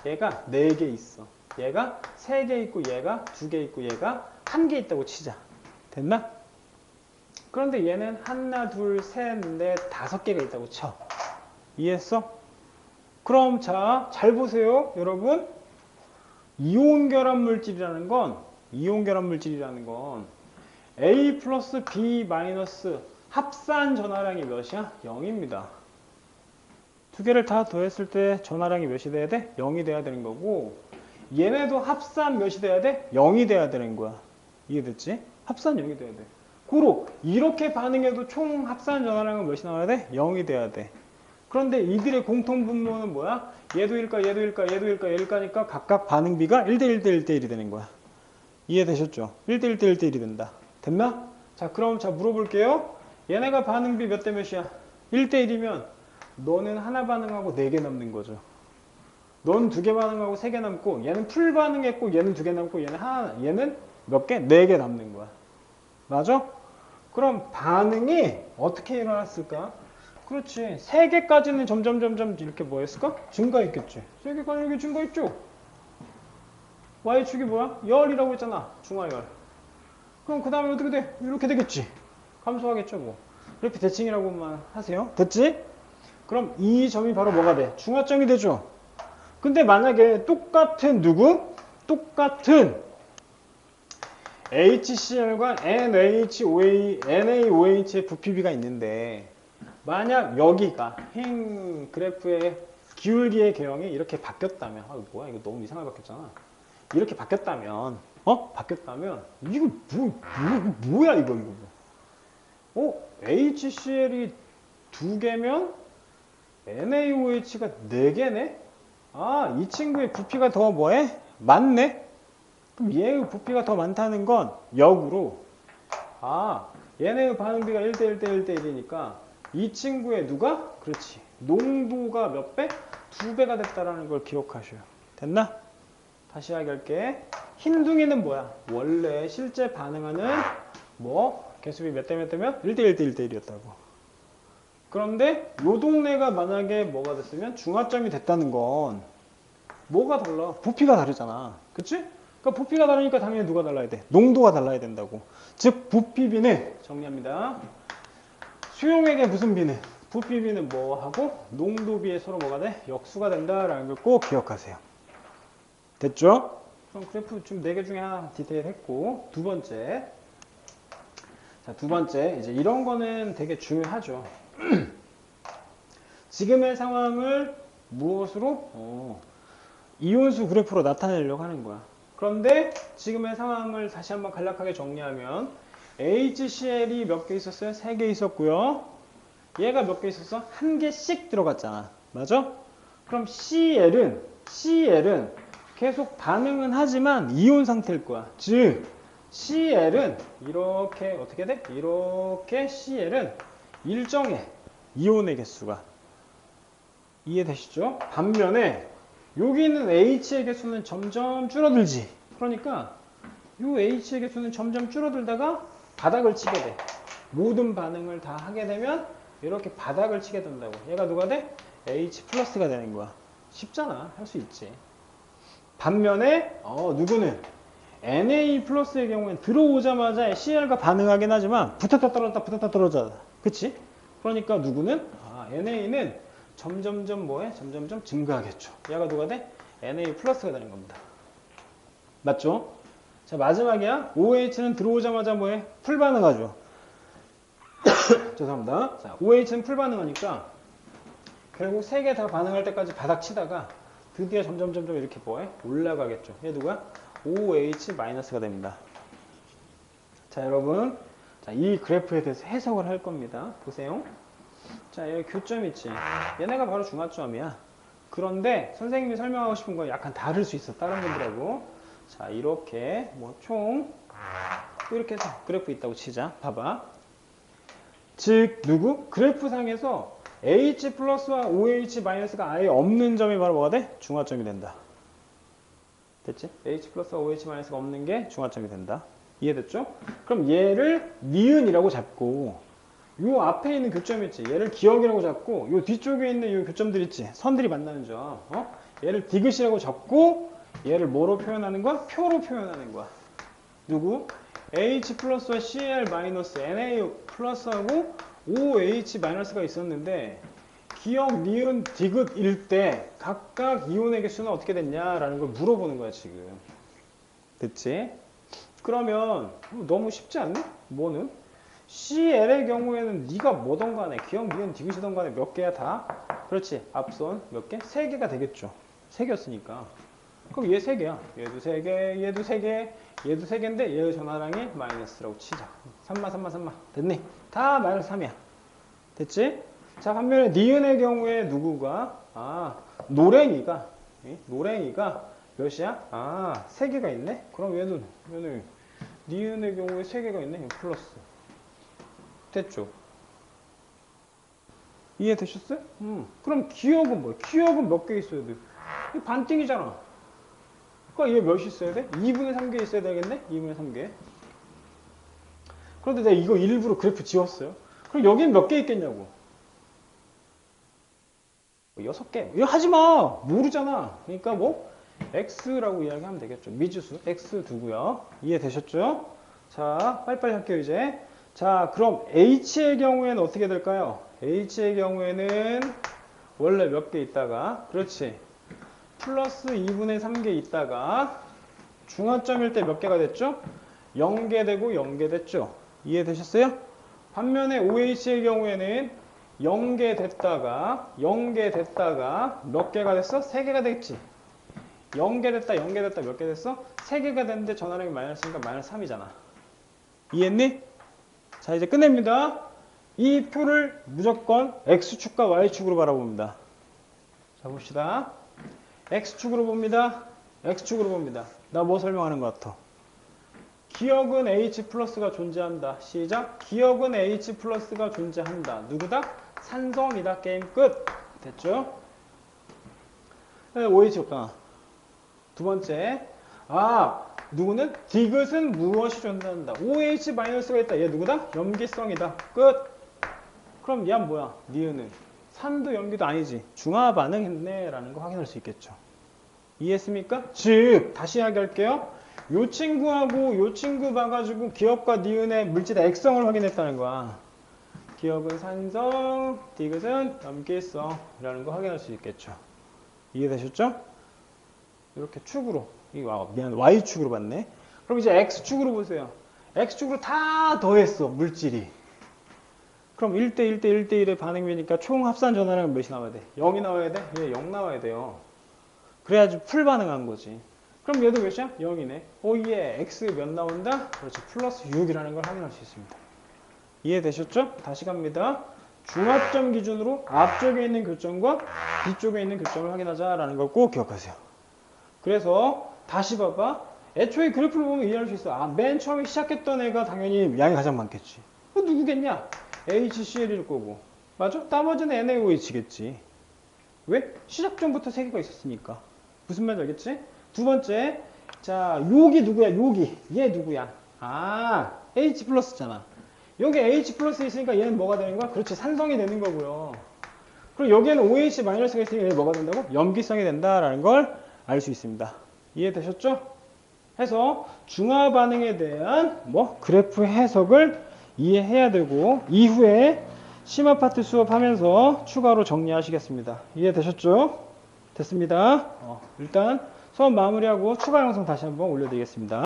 얘가 4개 있어. 얘가 3개 있고, 얘가 2개 있고, 얘가 1개 있다고 치자. 됐나? 그런데 얘는 하나, 둘, 셋, 넷, 5개가 있다고 쳐. 이해했어? 그럼 자, 잘 보세요, 여러분. 이온 결합 물질이라는 건 A 플러스 B 마이너스 합산 전하량이 몇이야? 0입니다. 두 개를 다 더했을 때 전하량이 몇이 돼야 돼? 0이 돼야 되는 거고, 얘네도 합산 몇이 돼야 돼? 0이 돼야 되는 거야. 이해됐지? 합산 0이 돼야 돼. 고로 이렇게 반응해도 총 합산 전하량은 몇이 나와야 돼? 0이 돼야 돼. 그런데 이들의 공통 분모는 뭐야? 얘도 1가, 얘도 1가, 얘도 1가, 얘도 1가니까 각각 반응비가 1대1 대 1대 1이 되는 거야. 이해되셨죠? 1대1 대 1대 1이 된다. 됐나? 자, 그럼 자 물어볼게요. 얘네가 반응비 몇 대 몇이야? 1대 1이면 너는 하나 반응하고 4개 남는 거죠. 넌 2개 반응하고 3개 남고, 얘는 풀 반응했고, 얘는 2개 남고, 얘는 몇 개? 4개 남는 거야. 맞아? 그럼 반응이 어떻게 일어났을까? 그렇지. 3개까지는 점점 이렇게 뭐 했을까? 증가했겠지. 3개까지 이렇게 증가했죠? Y축이 뭐야? 열이라고 했잖아. 중화열. 그럼 그 다음에 어떻게 돼? 이렇게 되겠지. 감소하겠죠, 뭐. 이렇게 대칭이라고만 하세요. 됐지? 그럼 이 점이 바로 뭐가 돼? 중화점이 되죠. 근데 만약에 똑같은 누구? 똑같은 HCl과 NaOH의 부피비가 있는데 만약 여기가 흰 그래프의 기울기의 개형이 이렇게 바뀌었다면 뭐야 이거 너무 이상하게 바뀌었잖아. 이렇게 바뀌었다면 바뀌었다면 이거 뭐야 이거 HCl이 2개면 NaOH가 4개네? 아, 이 친구의 부피가 더 뭐해? 많네? 그럼 얘의 부피가 더 많다는 건 역으로 얘네의 반응비가 1대1 대 1대1이니까 이 친구의 누가? 그렇지. 농도가 몇 배? 2배가 됐다라는 걸 기억하셔요. 됐나? 다시 이야기할게. 흰둥이는 뭐야? 원래 실제 반응하는 개수비 몇 대 몇 대면? 1대1 대 1대1이었다고. 그런데 요 동네가 만약에 뭐가 됐으면 중화점이 됐다는 건 뭐가 달라? 부피가 다르잖아. 그치? 그러니까 부피가 다르니까 당연히 누가 달라야 돼? 농도가 달라야 된다고. 즉 부피비는 정리합니다. 수용액의 무슨 비는? 부피비는 뭐하고 농도비에 서로 뭐가 돼? 역수가 된다라는 걸 꼭 기억하세요. 됐죠? 그럼 그래프 지금 4개 중에 하나 디테일 했고 두 번째. 자, 두 번째 이제 이런 거는 되게 중요하죠. 지금의 상황을 무엇으로? 이온수 그래프로 나타내려고 하는 거야. 그런데 지금의 상황을 다시 한번 간략하게 정리하면 HCl이 몇 개 있었어요? 3개 있었고요. 얘가 몇 개 있었어? 1개씩 들어갔잖아. 맞아? 그럼 Cl은 계속 반응은 하지만 이온 상태일 거야. 즉 Cl은 이렇게 어떻게 돼? 이렇게 Cl은 일정해. 이온의 개수가. 이해되시죠? 반면에 여기 있는 H의 개수는 점점 줄어들지. 그러니까 이 H의 개수는 점점 줄어들다가 바닥을 치게 돼. 모든 반응을 다 하게 되면 이렇게 바닥을 치게 된다고. 얘가 누가 돼? H 플러스가 되는 거야. 쉽잖아. 할 수 있지. 반면에 누구는 Na 플러스의 경우엔 들어오자마자 Cl과 반응하긴 하지만 붙었다 떨어졌다 붙었다 떨어졌다. 그치? 그러니까 누구는 Na는 점점점 점점점 증가하겠죠. 얘가 누가 돼? Na 플러스가 되는 겁니다. 맞죠? 자, 마지막이야. OH는 들어오자마자 풀 반응하죠. 죄송합니다. 자, OH는 풀 반응하니까 결국 3개 다 반응할 때까지 바닥 치다가 드디어 점점점 이렇게 올라가겠죠. 얘 누가? OH-가 됩니다. 자, 여러분. 자, 이 그래프에 대해서 해석을 할 겁니다. 보세요. 자, 여기 교점 있지. 얘네가 바로 중화점이야. 그런데 선생님이 설명하고 싶은 건 약간 다를 수 있어. 다른 분들하고. 자, 이렇게 총 이렇게 해서 그래프 있다고 치자. 봐봐. 즉 누구? 그래프상에서 H 플러스와 OH-가 아예 없는 점이 바로 뭐가 돼? 중화점이 된다. 됐지? H 플러스와 OH-가 없는 게 중화점이 된다. 이해됐죠? 그럼 얘를 니은이라고 잡고 요 앞에 있는 교점 있지? 얘를 기억이라고 잡고 요 뒤쪽에 있는 요 교점들 있지? 선들이 만나는 점. 얘를 디귿이라고 잡고 얘를 뭐로 표현하는 거야? 표로 표현하는 거야. 누구? H 플러스와 Cl 마이너스 Na 플러스하고 OH-가 있었는데 기억, 니은, 디귿일 때 각각 이온의 개수는 어떻게 됐냐라는 걸 물어보는 거야 지금. 됐지? 그러면 너무 쉽지 않니? 뭐는? CL의 경우에는 네가 뭐든 간에 기억, 니은, 디귿이든 간에 몇 개야 다? 그렇지. 앞선 몇 개? 3개가 되겠죠. 3개였으니까. 그럼 얘 3개야. 얘도 3개, 얘도 3개, 얘도 3개인데 얘의 전화량이 마이너스라고 치자. 3마. 됐니? 다 마이너스 3이야. 됐지? 자, 반면에 니은의 경우에 누구가? 노랭이가 몇이야? 3개가 있네? 그럼 얘는 니은의 경우에 3개가 있네? 플러스. 됐죠? 이해되셨어요? 그럼 기억은 뭐야? 기억은 몇 개 있어야 돼? 반띵이잖아. 그러니까 얘 몇이 있어야 돼? 2분의 3개 있어야 되겠네? 2분의 3개. 그런데 내가 이거 일부러 그래프 지웠어요. 그럼 여긴 몇 개 있겠냐고. 6개. 이거 하지 마! 모르잖아. 그러니까 X라고 이야기하면 되겠죠. 미지수 X 두고요. 이해되셨죠? 자, 빨리빨리 할게요, 이제. 자, 그럼 H의 경우에는 어떻게 될까요? H의 경우에는 원래 몇 개 있다가, 그렇지. 플러스 2분의 3개 있다가, 중화점일 때 몇 개가 됐죠? 연계되고 연계됐죠. 이해되셨어요? 반면에 OH의 경우에는 연계됐다가 몇 개가 됐어? 3개가 됐지. 연계됐다 몇 개 됐어? 3개가 됐는데 전화량이 마이너스니까 마이너스 3이잖아. 이해했니? 자, 이제 끝냅니다. 이 표를 무조건 X축과 Y축으로 바라봅니다. 자, 봅시다. X축으로 봅니다. X축으로 봅니다. 나 뭐 설명하는 것 같아? 기억은 H 플러스가 존재한다. 시작. 기억은 H 플러스가 존재한다. 누구다? 산성이다. 게임 끝. 됐죠? OH 없잖아. 두 번째. 누구는? 디귿은 무엇이 존재한다. OH-가 있다. 얘 누구다? 염기성이다. 끝. 그럼 얘는 뭐야? 니은은? 산도 염기도 아니지. 중화 반응했네. 라는 거 확인할 수 있겠죠. 이해했습니까? 즉, 다시 이야기할게요. 요 친구하고 요 친구 봐가지고 기억과 니은의 물질의 액성을 확인했다는 거야. 기억은 산성, 디귿은 염기성. 이라는 거 확인할 수 있겠죠. 이해되셨죠? 이렇게 축으로. 미안, Y축으로 봤네. 그럼 이제 X축으로 보세요. X축으로 다 더했어, 물질이. 그럼 1대1 대 1대1의 반응비니까 총 합산 전화량은 몇이 나와야 돼? 0이 나와야 돼? 얘 0 나와야 돼요. 그래야지 풀 반응한 거지. 그럼 얘도 몇이야? 0이네. 얘 X 몇 나온다? 그렇지. 플러스 6이라는 걸 확인할 수 있습니다. 이해되셨죠? 다시 갑니다. 중합점 기준으로 앞쪽에 있는 교점과 뒤쪽에 있는 교점을 확인하자라는 걸 꼭 기억하세요. 그래서 다시 봐봐. 애초에 그래프를 보면 이해할 수 있어. 맨 처음에 시작했던 애가 당연히 양이 가장 많겠지. 누구겠냐? HCl일 거고. 맞아? 나머지는 NaOH겠지. 왜? 시작점부터 3개가 있었으니까. 무슨 말인지 알겠지? 두 번째. 자, 여기 누구야? 여기. 얘 누구야? H 플러스잖아. 여기 H 플러스 있으니까 얘는 뭐가 되는 거야? 그렇지. 산성이 되는 거고요. 그리고 여기에는 OH 마이너스가 있으니까 얘는 뭐가 된다고? 염기성이 된다라는 걸 알 수 있습니다. 이해되셨죠? 해서 중화 반응에 대한 그래프 해석을 이해해야 되고 이후에 심화 파트 수업하면서 추가로 정리하시겠습니다. 이해되셨죠? 됐습니다. 일단 수업 마무리하고 추가 영상 다시 한번 올려드리겠습니다.